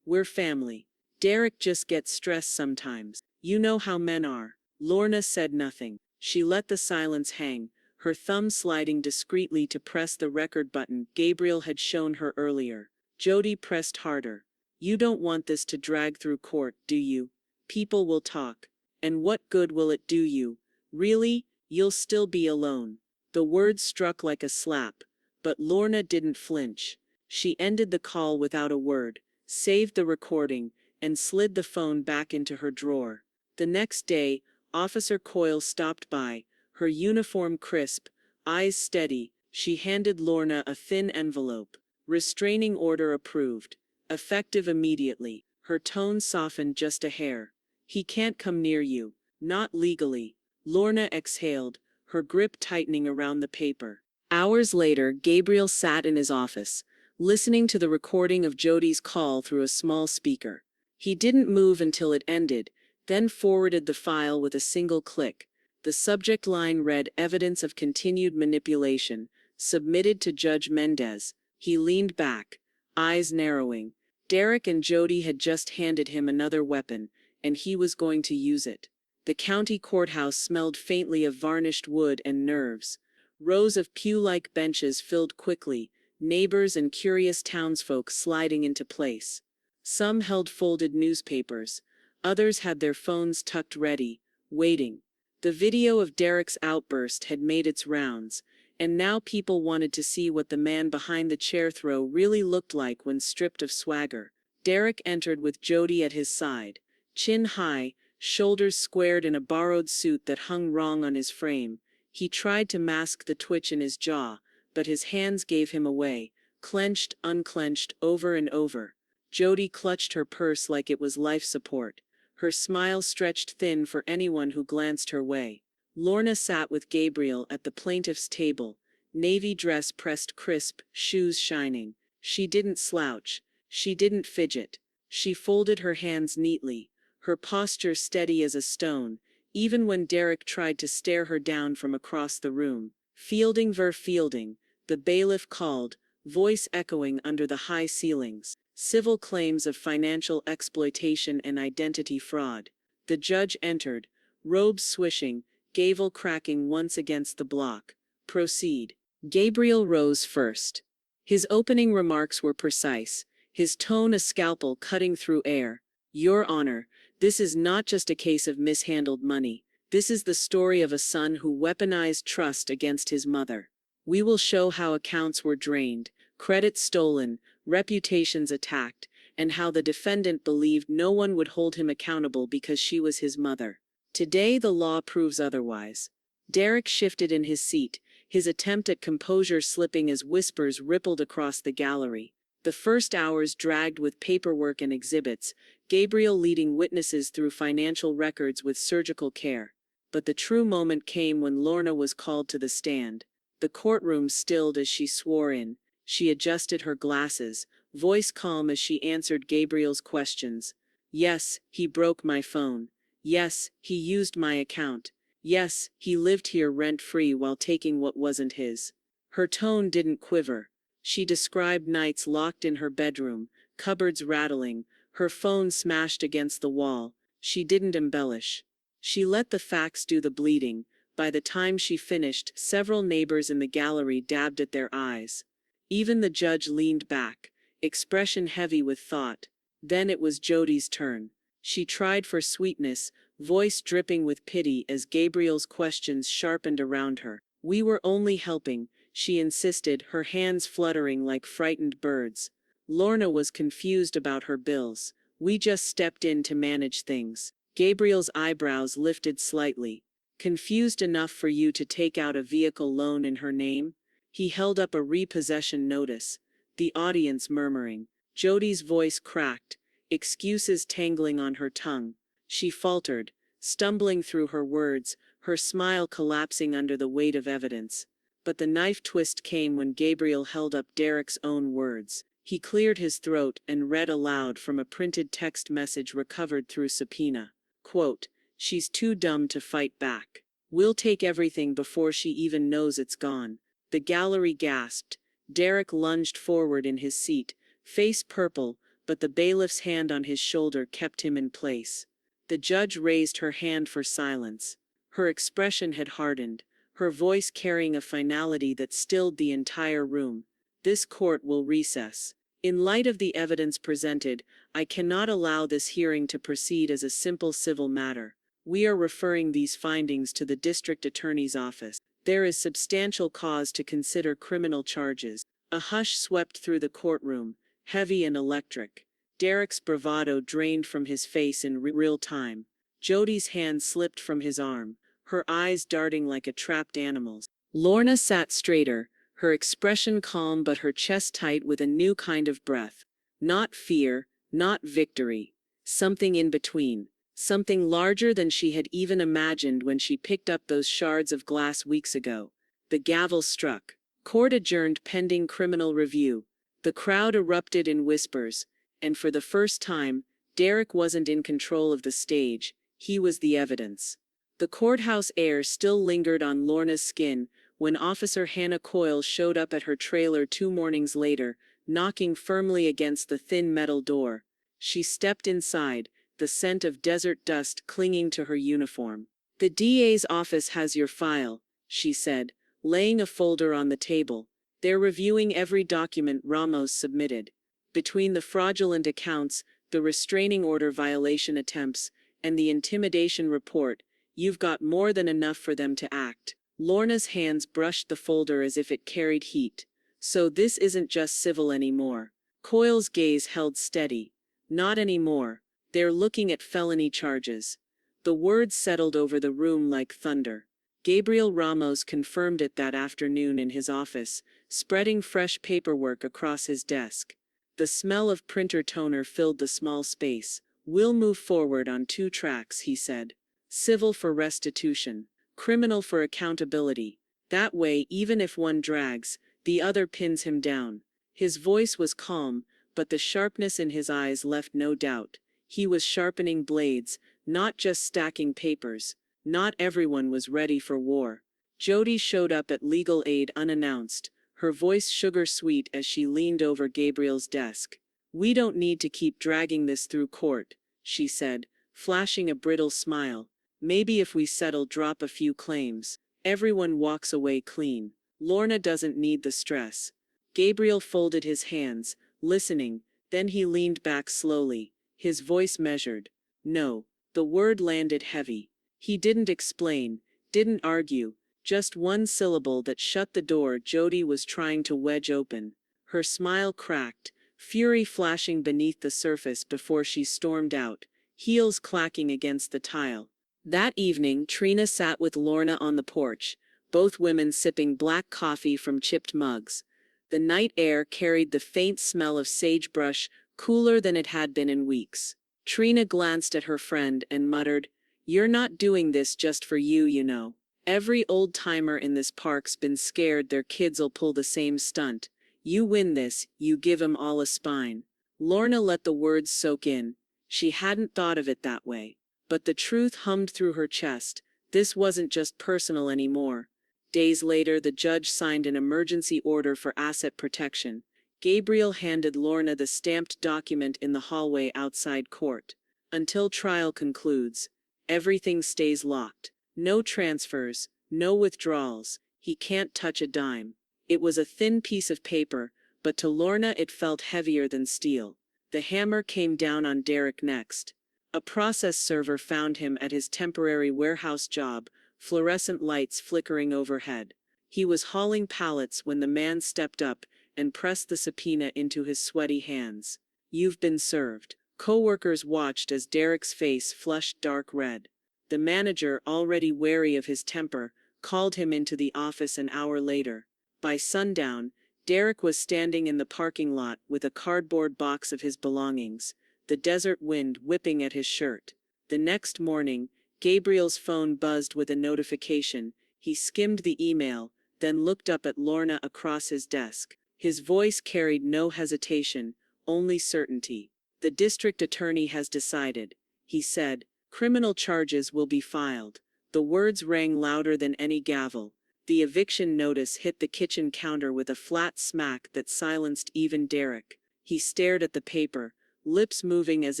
We're family. Derek just gets stressed sometimes. You know how men are." Lorna said nothing. She let the silence hang, her thumb sliding discreetly to press the record button Gabriel had shown her earlier. Jody pressed harder. "You don't want this to drag through court, do you? People will talk. And what good will it do you? Really, you'll still be alone." The words struck like a slap, but Lorna didn't flinch. She ended the call without a word, saved the recording, and slid the phone back into her drawer. The next day, Officer Coyle stopped by, her uniform crisp, eyes steady. She handed Lorna a thin envelope. "Restraining order approved. Effective immediately." Her tone softened just a hair. "He can't come near you. Not legally." Lorna exhaled, her grip tightening around the paper. Hours later, Gabriel sat in his office, listening to the recording of Jody's call through a small speaker. He didn't move until it ended, then forwarded the file with a single click. The subject line read "Evidence of continued manipulation, submitted to Judge Mendez." He leaned back, eyes narrowing. Derek and Jody had just handed him another weapon, and he was going to use it. The county courthouse smelled faintly of varnished wood and nerves. Rows of pew-like benches filled quickly, neighbors and curious townsfolk sliding into place. Some held folded newspapers. Others had their phones tucked ready, waiting. The video of Derek's outburst had made its rounds, and now people wanted to see what the man behind the chair throw really looked like when stripped of swagger. Derek entered with Jody at his side, chin high, shoulders squared in a borrowed suit that hung wrong on his frame. He tried to mask the twitch in his jaw, but his hands gave him away, clenched, unclenched, over and over. Jody clutched her purse like it was life support. Her smile stretched thin for anyone who glanced her way. Lorna sat with Gabriel at the plaintiff's table, navy dress pressed crisp, shoes shining. She didn't slouch. She didn't fidget. She folded her hands neatly, her posture steady as a stone, even when Derek tried to stare her down from across the room. Fielding ver Fielding, the bailiff called, voice echoing under the high ceilings. Civil claims of financial exploitation and identity fraud. The judge entered, robes swishing, gavel cracking once against the block. Proceed. Gabriel rose first. His opening remarks were precise, his tone a scalpel cutting through air. Your Honor, this is not just a case of mishandled money. This is the story of a son who weaponized trust against his mother. We will show how accounts were drained, credit stolen, reputations attacked, and how the defendant believed no one would hold him accountable because she was his mother. Today the law proves otherwise. Derek shifted in his seat, his attempt at composure slipping as whispers rippled across the gallery. The first hours dragged with paperwork and exhibits, Gabriel leading witnesses through financial records with surgical care. But the true moment came when Lorna was called to the stand. The courtroom stilled as she swore in. She adjusted her glasses, voice calm as she answered Gabriel's questions. Yes, he broke my phone. Yes, he used my account. Yes, he lived here rent-free while taking what wasn't his. Her tone didn't quiver. She described nights locked in her bedroom, cupboards rattling, her phone smashed against the wall. She didn't embellish. She let the facts do the bleeding. By the time she finished, several neighbors in the gallery dabbed at their eyes. Even the judge leaned back, expression heavy with thought. Then it was Jody's turn. She tried for sweetness, voice dripping with pity as Gabriel's questions sharpened around her. We were only helping, she insisted, her hands fluttering like frightened birds. Lorna was confused about her bills. We just stepped in to manage things. Gabriel's eyebrows lifted slightly. Confused enough for you to take out a vehicle loan in her name? He held up a repossession notice. The audience murmuring. Jody's voice cracked, excuses tangling on her tongue. She faltered, stumbling through her words, her smile collapsing under the weight of evidence. But the knife twist came when Gabriel held up Derek's own words. He cleared his throat and read aloud from a printed text message recovered through subpoena. Quote, "She's too dumb to fight back. We'll take everything before she even knows it's gone." The gallery gasped. Derek lunged forward in his seat, face purple, but the bailiff's hand on his shoulder kept him in place. The judge raised her hand for silence. Her expression had hardened, her voice carrying a finality that stilled the entire room. This court will recess. In light of the evidence presented, I cannot allow this hearing to proceed as a simple civil matter. We are referring these findings to the district attorney's office. There is substantial cause to consider criminal charges. A hush swept through the courtroom, heavy and electric. Derek's bravado drained from his face in real time. Jody's hand slipped from his arm, her eyes darting like a trapped animal's. Lorna sat straighter, her expression calm but her chest tight with a new kind of breath. Not fear, not victory. Something in between. Something larger than she had even imagined when she picked up those shards of glass weeks ago. The gavel struck. Court adjourned pending criminal review. The crowd erupted in whispers, and for the first time, Derek wasn't in control of the stage, he was the evidence. The courthouse air still lingered on Lorna's skin when Officer Hannah Coyle showed up at her trailer 2 mornings later, knocking firmly against the thin metal door. She stepped inside, the scent of desert dust clinging to her uniform. "The DA's office has your file," she said, laying a folder on the table. "They're reviewing every document Ramos submitted. Between the fraudulent accounts, the restraining order violation attempts, and the intimidation report, you've got more than enough for them to act." Lorna's hands brushed the folder as if it carried heat. "So this isn't just civil anymore." Coyle's gaze held steady. "Not anymore. They're looking at felony charges." The words settled over the room like thunder. Gabriel Ramos confirmed it that afternoon in his office, spreading fresh paperwork across his desk. The smell of printer toner filled the small space. "We'll move forward on 2 tracks," he said. "Civil for restitution. Criminal for accountability. That way, even if one drags, the other pins him down." His voice was calm, but the sharpness in his eyes left no doubt. He was sharpening blades, not just stacking papers. Not everyone was ready for war. Jody showed up at legal aid unannounced, her voice sugar-sweet as she leaned over Gabriel's desk. "We don't need to keep dragging this through court," she said, flashing a brittle smile. "Maybe if we settle, drop a few claims, everyone walks away clean. Lorna doesn't need the stress." Gabriel folded his hands, listening, then he leaned back slowly, his voice measured. "No." The word landed heavy. He didn't explain, didn't argue, just one syllable that shut the door Jody was trying to wedge open. Her smile cracked, fury flashing beneath the surface before she stormed out, heels clacking against the tile. That evening, Trina sat with Lorna on the porch, both women sipping black coffee from chipped mugs. The night air carried the faint smell of sagebrush, cooler than it had been in weeks. Trina glanced at her friend and muttered, "You're not doing this just for you, you know. Every old-timer in this park's been scared their kids'll pull the same stunt. You win this, you give 'em all a spine." Lorna let the words soak in. She hadn't thought of it that way. But the truth hummed through her chest. This wasn't just personal anymore. Days later, the judge signed an emergency order for asset protection. Gabriel handed Lorna the stamped document in the hallway outside court. "Until trial concludes, everything stays locked. No transfers, no withdrawals. He can't touch a dime." It was a thin piece of paper, but to Lorna it felt heavier than steel. The hammer came down on Derek next. A process server found him at his temporary warehouse job, fluorescent lights flickering overhead. He was hauling pallets when the man stepped up and pressed the subpoena into his sweaty hands. "You've been served." Coworkers watched as Derek's face flushed dark red. The manager, already wary of his temper, called him into the office an hour later. By sundown, Derek was standing in the parking lot with a cardboard box of his belongings, the desert wind whipping at his shirt. The next morning, Gabriel's phone buzzed with a notification. He skimmed the email, then looked up at Lorna across his desk. His voice carried no hesitation, only certainty. "The district attorney has decided," he said. "Criminal charges will be filed." The words rang louder than any gavel. The eviction notice hit the kitchen counter with a flat smack that silenced even Derek. He stared at the paper, lips moving as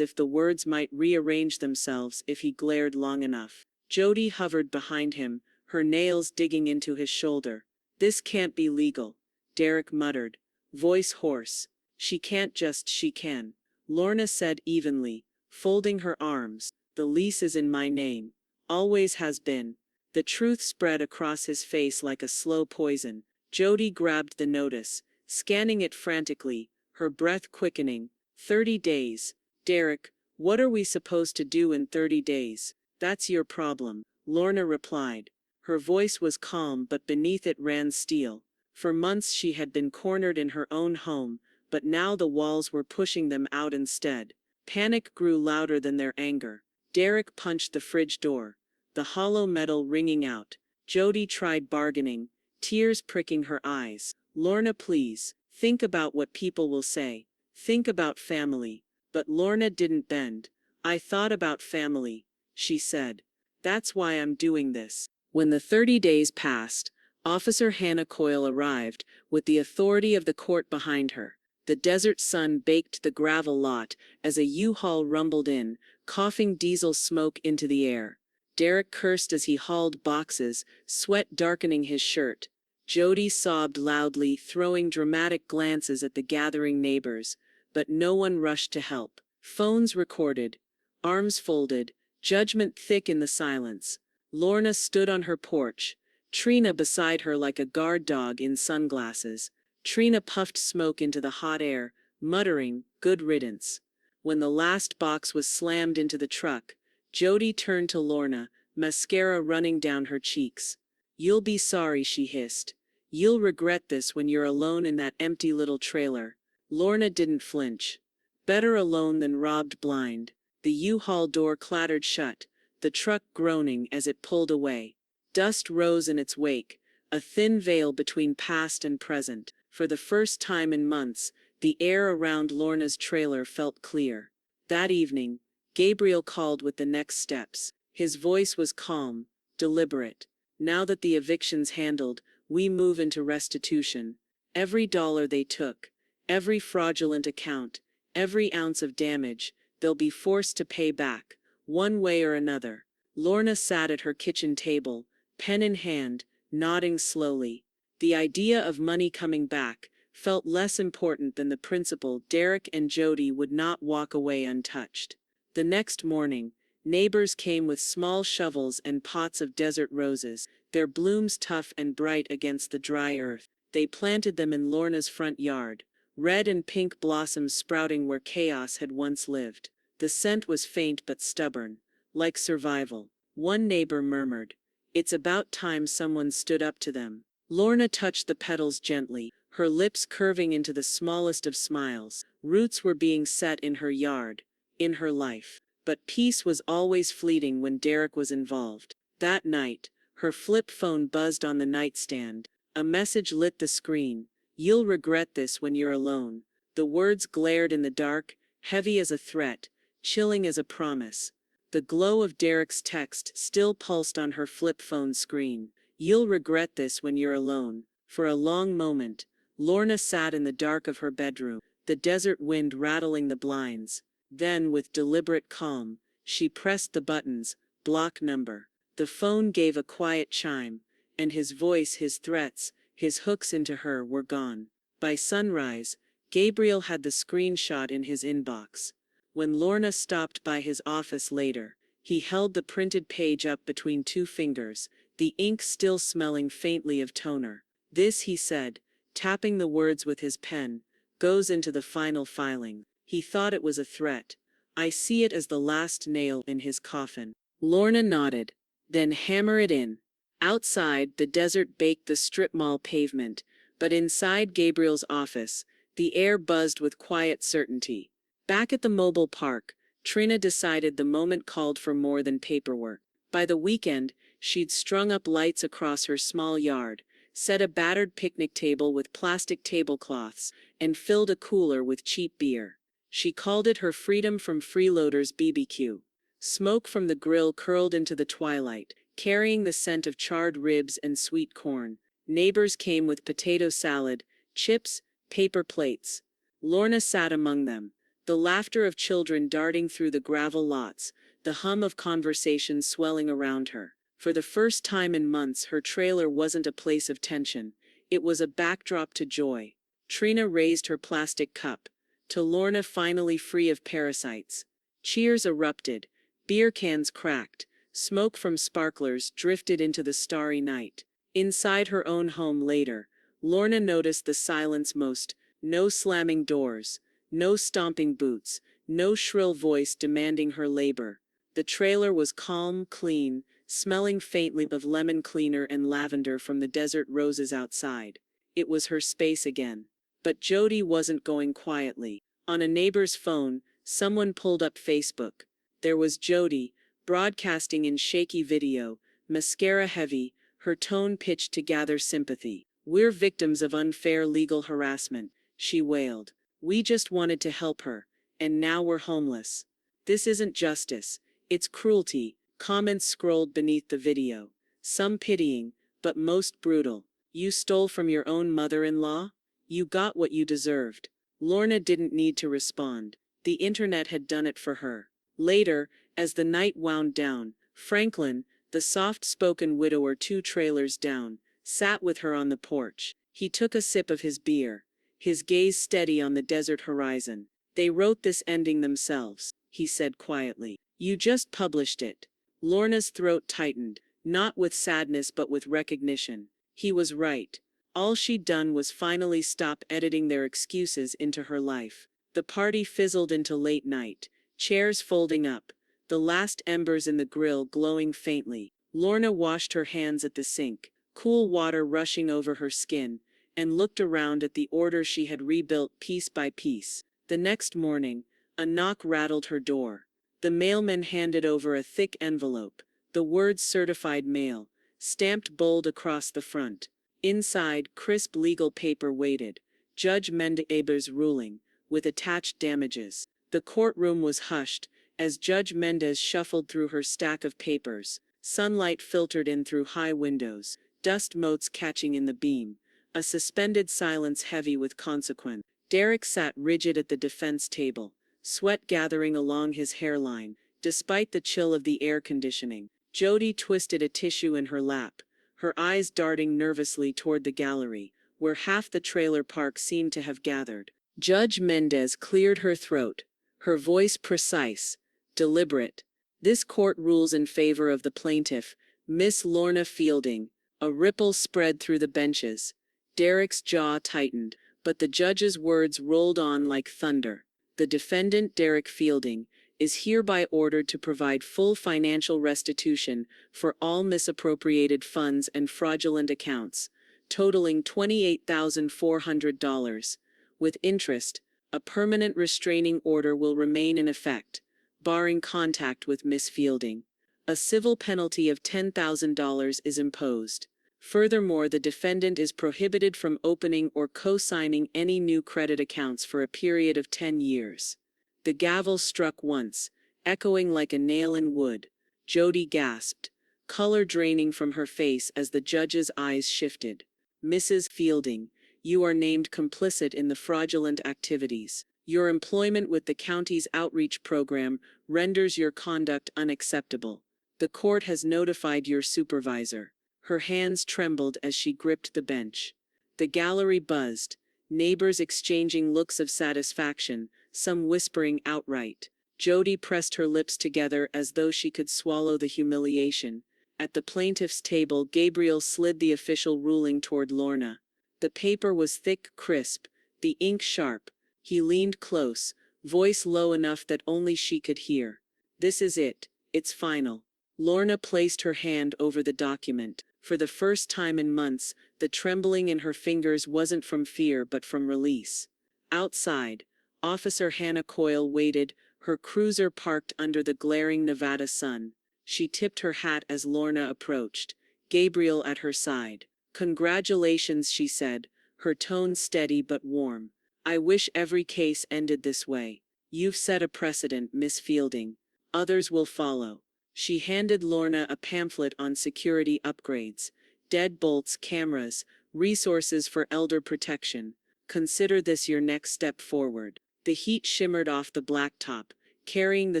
if the words might rearrange themselves if he glared long enough. Jody hovered behind him, her nails digging into his shoulder. "This can't be legal," Derek muttered, voice hoarse. She can." Lorna said evenly, folding her arms. "The lease is in my name. Always has been." The truth spread across his face like a slow poison. Jody grabbed the notice, scanning it frantically, her breath quickening. 30 days. "Derek, what are we supposed to do in 30 days? "That's your problem," Lorna replied. Her voice was calm, but beneath it ran steel. For months she had been cornered in her own home, but now the walls were pushing them out instead. Panic grew louder than their anger. Derek punched the fridge door, the hollow metal ringing out. Jody tried bargaining, tears pricking her eyes. "Lorna, please, think about what people will say. Think about family." But Lorna didn't bend. "I thought about family," she said. "That's why I'm doing this." When the 30 days passed, Officer Hannah Coyle arrived, with the authority of the court behind her. The desert sun baked the gravel lot as a U-Haul rumbled in, coughing diesel smoke into the air. Derek cursed as he hauled boxes, sweat darkening his shirt. Jody sobbed loudly, throwing dramatic glances at the gathering neighbors, but no one rushed to help. Phones recorded, arms folded, judgment thick in the silence. Lorna stood on her porch, Trina beside her like a guard dog in sunglasses. Trina puffed smoke into the hot air, muttering, "Good riddance." When the last box was slammed into the truck, Jody turned to Lorna, mascara running down her cheeks. "You'll be sorry," she hissed. "You'll regret this when you're alone in that empty little trailer." Lorna didn't flinch. Better alone than robbed blind. The U-Haul door clattered shut, the truck groaning as it pulled away. Dust rose in its wake, a thin veil between past and present. For the first time in months, the air around Lorna's trailer felt clear. That evening, Gabriel called with the next steps. His voice was calm, deliberate. "Now that the eviction's handled, we move into restitution. Every dollar they took, every fraudulent account, every ounce of damage, they'll be forced to pay back, one way or another." Lorna sat at her kitchen table, pen in hand, nodding slowly. The idea of money coming back felt less important than the principle Derek and Jody would not walk away untouched. The next morning, neighbors came with small shovels and pots of desert roses, their blooms tough and bright against the dry earth. They planted them in Lorna's front yard, red and pink blossoms sprouting where chaos had once lived. The scent was faint but stubborn, like survival. One neighbor murmured, "It's about time someone stood up to them." Lorna touched the petals gently, her lips curving into the smallest of smiles. Roots were being set in her yard, in her life. But peace was always fleeting when Derek was involved. That night, her flip phone buzzed on the nightstand. A message lit the screen. "You'll regret this when you're alone." The words glared in the dark, heavy as a threat, chilling as a promise. The glow of Derek's text still pulsed on her flip phone screen. "You'll regret this when you're alone." For a long moment, Lorna sat in the dark of her bedroom, the desert wind rattling the blinds. Then, with deliberate calm, she pressed the buttons, block number. The phone gave a quiet chime, and his voice, his threats, his hooks into her were gone. By sunrise, Gabriel had the screenshot in his inbox. When Lorna stopped by his office later, he held the printed page up between two fingers, the ink still smelling faintly of toner. "This," he said, tapping the words with his pen, "goes into the final filing." He thought it was a threat. "I see it as the last nail in his coffin." Lorna nodded. "Then hammer it in." Outside, the desert baked the strip mall pavement, but inside Gabriel's office, the air buzzed with quiet certainty. Back at the mobile park, Trina decided the moment called for more than paperwork. By the weekend, she'd strung up lights across her small yard, set a battered picnic table with plastic tablecloths, and filled a cooler with cheap beer. She called it her freedom from freeloaders' BBQ. Smoke from the grill curled into the twilight, carrying the scent of charred ribs and sweet corn. Neighbors came with potato salad, chips, paper plates. Lorna sat among them, the laughter of children darting through the gravel lots, the hum of conversation swelling around her. For the first time in months, her trailer wasn't a place of tension. It was a backdrop to joy. Trina raised her plastic cup, to Lorna finally free of parasites. Cheers erupted, beer cans cracked, smoke from sparklers drifted into the starry night. Inside her own home later, Lorna noticed the silence most: no slamming doors, no stomping boots, no shrill voice demanding her labor. The trailer was calm, clean, smelling faintly of lemon cleaner and lavender from the desert roses outside. It was her space again. But Jody wasn't going quietly. On a neighbor's phone, someone pulled up Facebook. There was Jody, broadcasting in shaky video, mascara heavy, her tone pitched to gather sympathy. "We're victims of unfair legal harassment," she wailed. "We just wanted to help her, and now we're homeless. This isn't justice, it's cruelty." Comments scrolled beneath the video, some pitying, but most brutal. You stole from your own mother-in-law? You got what you deserved. Lorna didn't need to respond. The internet had done it for her. Later, as the night wound down, Franklin, the soft-spoken widower 2 trailers down, sat with her on the porch. He took a sip of his beer, his gaze steady on the desert horizon. They wrote this ending themselves, he said quietly. You just published it. Lorna's throat tightened, not with sadness but with recognition. He was right. All she'd done was finally stop editing their excuses into her life. The party fizzled into late night, chairs folding up, the last embers in the grill glowing faintly. Lorna washed her hands at the sink, cool water rushing over her skin, and looked around at the order she had rebuilt piece by piece. The next morning, a knock rattled her door. The mailman handed over a thick envelope, the words certified mail, stamped bold across the front. Inside, crisp legal paper waited, Judge Mendez's ruling, with attached damages. The courtroom was hushed, as Judge Mendez shuffled through her stack of papers. Sunlight filtered in through high windows, dust motes catching in the beam, a suspended silence heavy with consequence. Derek sat rigid at the defense table, sweat gathering along his hairline, despite the chill of the air conditioning. Jody twisted a tissue in her lap, her eyes darting nervously toward the gallery, where half the trailer park seemed to have gathered. Judge Mendez cleared her throat, her voice precise, deliberate. This court rules in favor of the plaintiff, Miss Lorna Fielding. A ripple spread through the benches. Derek's jaw tightened, but the judge's words rolled on like thunder. The defendant, Derek Fielding, is hereby ordered to provide full financial restitution for all misappropriated funds and fraudulent accounts, totaling $28,400. With interest, a permanent restraining order will remain in effect, barring contact with Miss Fielding. A civil penalty of $10,000 is imposed. Furthermore, the defendant is prohibited from opening or co-signing any new credit accounts for a period of 10 years. The gavel struck once, echoing like a nail in wood. Jody gasped, color draining from her face as the judge's eyes shifted. Mrs. Fielding, you are named complicit in the fraudulent activities. Your employment with the county's outreach program renders your conduct unacceptable. The court has notified your supervisor. Her hands trembled as she gripped the bench. The gallery buzzed, neighbors exchanging looks of satisfaction, some whispering outright. Jody pressed her lips together as though she could swallow the humiliation. At the plaintiff's table, Gabriel slid the official ruling toward Lorna. The paper was thick, crisp, the ink sharp. He leaned close, voice low enough that only she could hear. This is it. It's final. Lorna placed her hand over the document. For the first time in months, the trembling in her fingers wasn't from fear but from release. Outside, Officer Hannah Coyle waited, her cruiser parked under the glaring Nevada sun. She tipped her hat as Lorna approached, Gabriel at her side. Congratulations, she said, her tone steady but warm. I wish every case ended this way. You've set a precedent, Miss Fielding. Others will follow. She handed Lorna a pamphlet on security upgrades, deadbolts, cameras, resources for elder protection. Consider this your next step forward. The heat shimmered off the blacktop, carrying the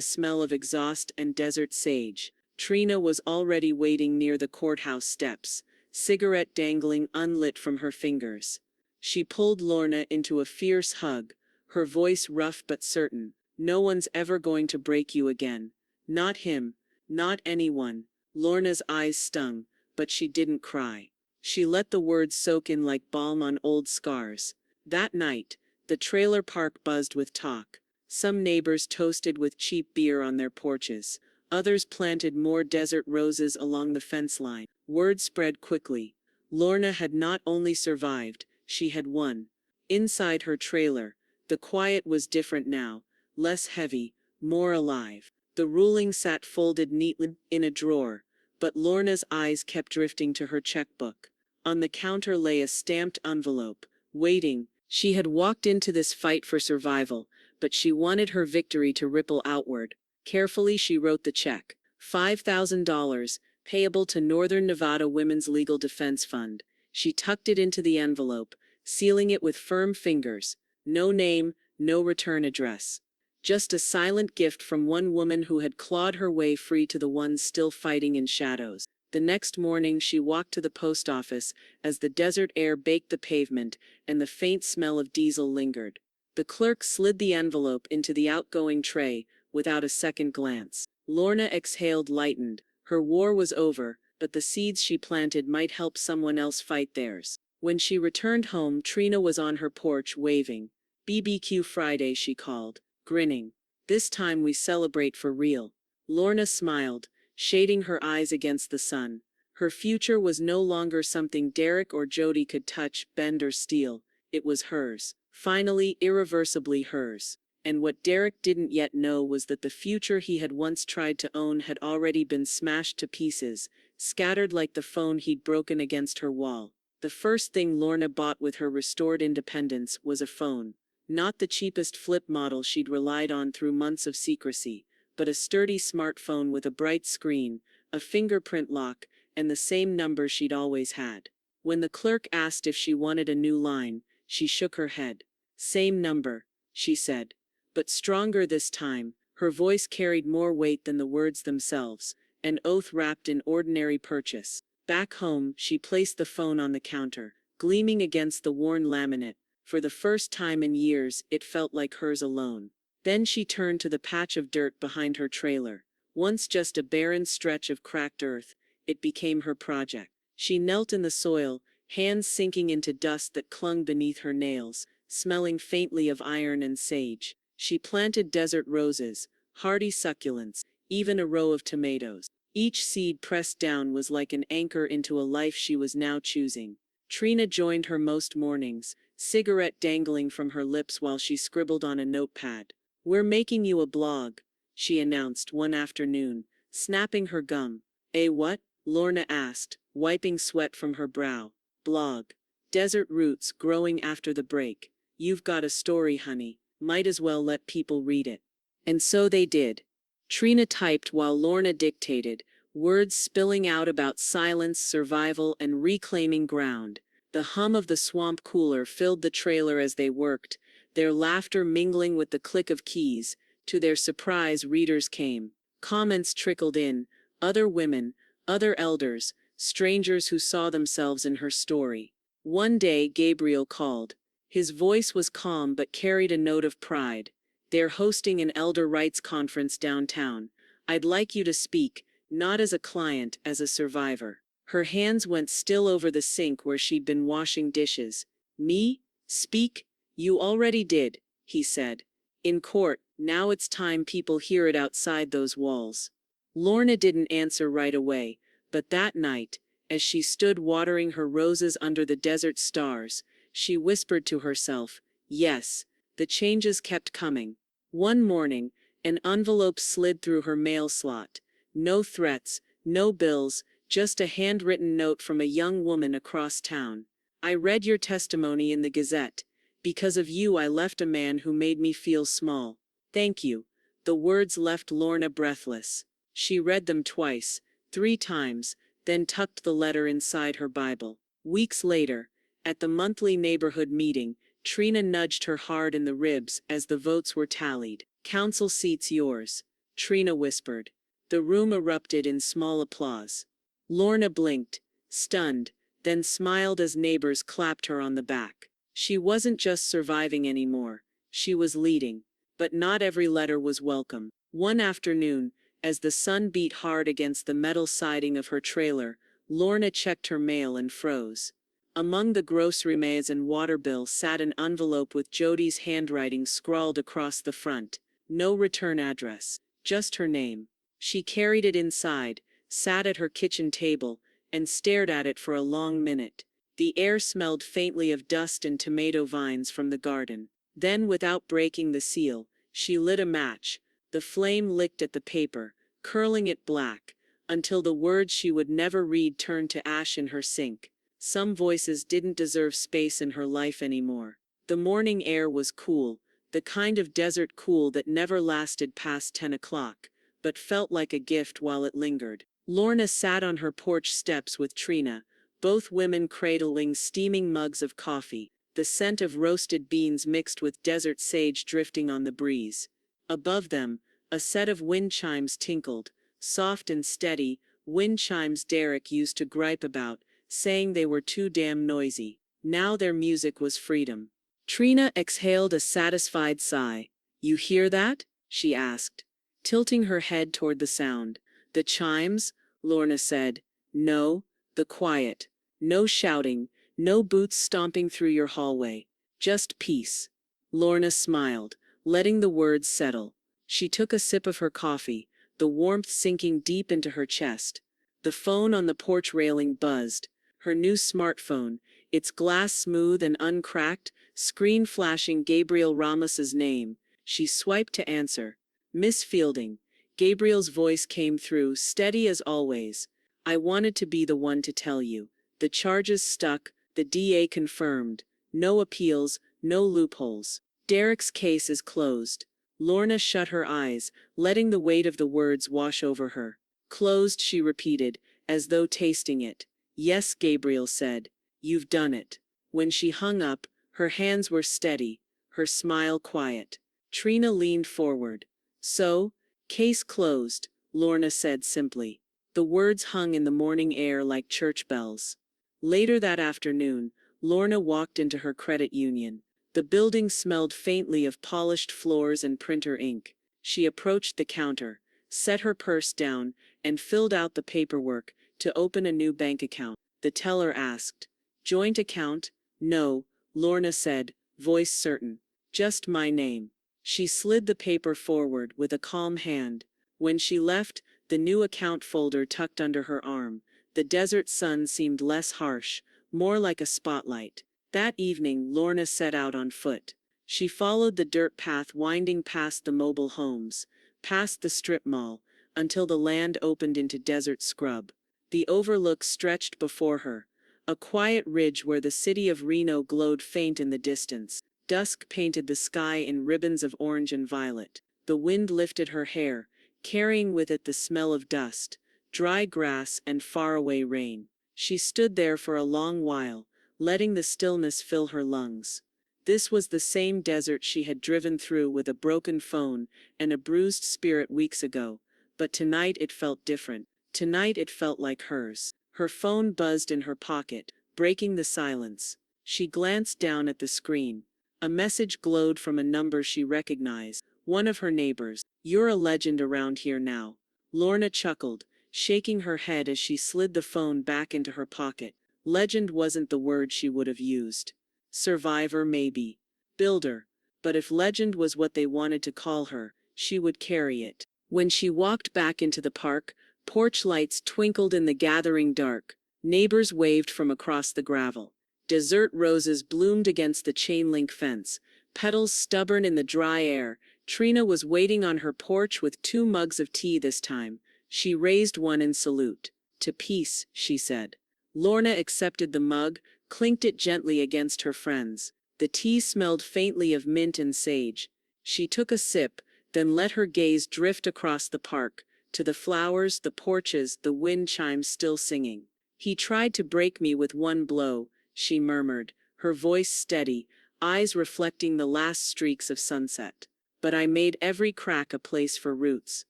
smell of exhaust and desert sage. Trina was already waiting near the courthouse steps, cigarette dangling unlit from her fingers. She pulled Lorna into a fierce hug, her voice rough but certain. No one's ever going to break you again. Not him. Not anyone. Lorna's eyes stung, but she didn't cry. She let the words soak in like balm on old scars. That night, the trailer park buzzed with talk. Some neighbors toasted with cheap beer on their porches. Others planted more desert roses along the fence line. Word spread quickly. Lorna had not only survived, she had won. Inside her trailer, the quiet was different now, less heavy, more alive. The ruling sat folded neatly in a drawer, but Lorna's eyes kept drifting to her checkbook. On the counter lay a stamped envelope, waiting. She had walked into this fight for survival, but she wanted her victory to ripple outward. Carefully she wrote the check. $5,000, payable to Northern Nevada Women's Legal Defense Fund. She tucked it into the envelope, sealing it with firm fingers. No name, no return address. Just a silent gift from one woman who had clawed her way free to the ones still fighting in shadows. The next morning she walked to the post office as the desert air baked the pavement and the faint smell of diesel lingered. The clerk slid the envelope into the outgoing tray without a second glance. Lorna exhaled, lightened. Her war was over, but the seeds she planted might help someone else fight theirs. When she returned home, Trina was on her porch waving. "BBQ Friday," she called, grinning. "This time we celebrate for real." Lorna smiled, shading her eyes against the sun. Her future was no longer something Derek or Jody could touch, bend or steal. It was hers. Finally, irreversibly hers. And what Derek didn't yet know was that the future he had once tried to own had already been smashed to pieces, scattered like the phone he'd broken against her wall. The first thing Lorna bought with her restored independence was a phone. Not the cheapest flip model she'd relied on through months of secrecy, but a sturdy smartphone with a bright screen, a fingerprint lock, and the same number she'd always had. When the clerk asked if she wanted a new line, she shook her head. "Same number," she said. But stronger this time. Her voice carried more weight than the words themselves, an oath wrapped in ordinary purchase. Back home, she placed the phone on the counter, gleaming against the worn laminate. For the first time in years, it felt like hers alone. Then she turned to the patch of dirt behind her trailer. Once just a barren stretch of cracked earth, it became her project. She knelt in the soil, hands sinking into dust that clung beneath her nails, smelling faintly of iron and sage. She planted desert roses, hardy succulents, even a row of tomatoes. Each seed pressed down was like an anchor into a life she was now choosing. Trina joined her most mornings, cigarette dangling from her lips while she scribbled on a notepad. "We're making you a blog," she announced one afternoon, snapping her gum. "Eh, what?" Lorna asked, wiping sweat from her brow. "Blog. Desert roots growing after the break. You've got a story, honey. Might as well let people read it." And so they did. Trina typed while Lorna dictated, words spilling out about silence, survival, and reclaiming ground. The hum of the swamp cooler filled the trailer as they worked, their laughter mingling with the click of keys. To their surprise, readers came. Comments trickled in, other women, other elders, strangers who saw themselves in her story. One day, Gabriel called. His voice was calm but carried a note of pride. "They're hosting an elder rights conference downtown. I'd like you to speak, not as a client, as a survivor." Her hands went still over the sink where she'd been washing dishes. "Me? Speak? You already did," he said. "In court, now it's time people hear it outside those walls." Lorna didn't answer right away, but that night, as she stood watering her roses under the desert stars, she whispered to herself, yes. The changes kept coming. One morning, an envelope slid through her mail slot. No threats, no bills, just a handwritten note from a young woman across town. "I read your testimony in the Gazette. Because of you I left a man who made me feel small. Thank you." The words left Lorna breathless. She read them twice, 3 times, then tucked the letter inside her Bible. Weeks later, at the monthly neighborhood meeting, Trina nudged her hard in the ribs as the votes were tallied. "Council seat's yours," Trina whispered. The room erupted in small applause. Lorna blinked, stunned, then smiled as neighbors clapped her on the back. She wasn't just surviving anymore, she was leading. But not every letter was welcome. One afternoon, as the sun beat hard against the metal siding of her trailer, Lorna checked her mail and froze. Among the grocery maize and water bill sat an envelope with Jody's handwriting scrawled across the front. No return address, just her name. She carried it inside, sat at her kitchen table, and stared at it for a long minute. The air smelled faintly of dust and tomato vines from the garden. Then, without breaking the seal, she lit a match. The flame licked at the paper, curling it black, until the words she would never read turned to ash in her sink. Some voices didn't deserve space in her life anymore. The morning air was cool, the kind of desert cool that never lasted past 10 o'clock, but felt like a gift while it lingered. Lorna sat on her porch steps with Trina, both women cradling steaming mugs of coffee, the scent of roasted beans mixed with desert sage drifting on the breeze. Above them, a set of wind chimes tinkled, soft and steady, wind chimes Derek used to gripe about, saying they were too damn noisy. Now their music was freedom. Trina exhaled a satisfied sigh. "You hear that?" she asked, tilting her head toward the sound. "The chimes?" Lorna said. "No, the quiet. No shouting, no boots stomping through your hallway. Just peace." Lorna smiled, letting the words settle. She took a sip of her coffee, the warmth sinking deep into her chest. The phone on the porch railing buzzed. Her new smartphone, its glass smooth and uncracked, screen flashing Gabriel Ramos's name. She swiped to answer. "Miss Fielding." Gabriel's voice came through, steady as always. "I wanted to be the one to tell you. The charges stuck, the DA confirmed. No appeals, no loopholes. Derek's case is closed." Lorna shut her eyes, letting the weight of the words wash over her. "Closed," she repeated, as though tasting it. "Yes," Gabriel said. "You've done it." When she hung up, her hands were steady, her smile quiet. Trina leaned forward. "So, case closed," Lorna said simply. The words hung in the morning air like church bells. Later that afternoon, Lorna walked into her credit union. The building smelled faintly of polished floors and printer ink. She approached the counter, set her purse down, and filled out the paperwork to open a new bank account. The teller asked, "Joint account?" "No," Lorna said, voice certain. "Just my name." She slid the paper forward with a calm hand. When she left, the new account folder tucked under her arm, the desert sun seemed less harsh, more like a spotlight. That evening, Lorna set out on foot. She followed the dirt path winding past the mobile homes, past the strip mall, until the land opened into desert scrub. The overlook stretched before her, a quiet ridge where the city of Reno glowed faint in the distance. Dusk painted the sky in ribbons of orange and violet. The wind lifted her hair, carrying with it the smell of dust, dry grass, and faraway rain. She stood there for a long while, letting the stillness fill her lungs. This was the same desert she had driven through with a broken phone and a bruised spirit weeks ago, but tonight it felt different. Tonight it felt like hers. Her phone buzzed in her pocket, breaking the silence. She glanced down at the screen. A message glowed from a number she recognized, one of her neighbors. "You're a legend around here now." Lorna chuckled, shaking her head as she slid the phone back into her pocket. Legend wasn't the word she would have used. Survivor maybe. Builder. But if legend was what they wanted to call her, she would carry it. When she walked back into the park, porch lights twinkled in the gathering dark. Neighbors waved from across the gravel. Desert roses bloomed against the chain-link fence, petals stubborn in the dry air. Trina was waiting on her porch with 2 mugs of tea this time. She raised one in salute. "To peace," she said. Lorna accepted the mug, clinked it gently against her friend's. The tea smelled faintly of mint and sage. She took a sip, then let her gaze drift across the park, to the flowers, the porches, the wind chimes still singing. "He tried to break me with one blow," she murmured, her voice steady, eyes reflecting the last streaks of sunset. "But I made every crack a place for roots."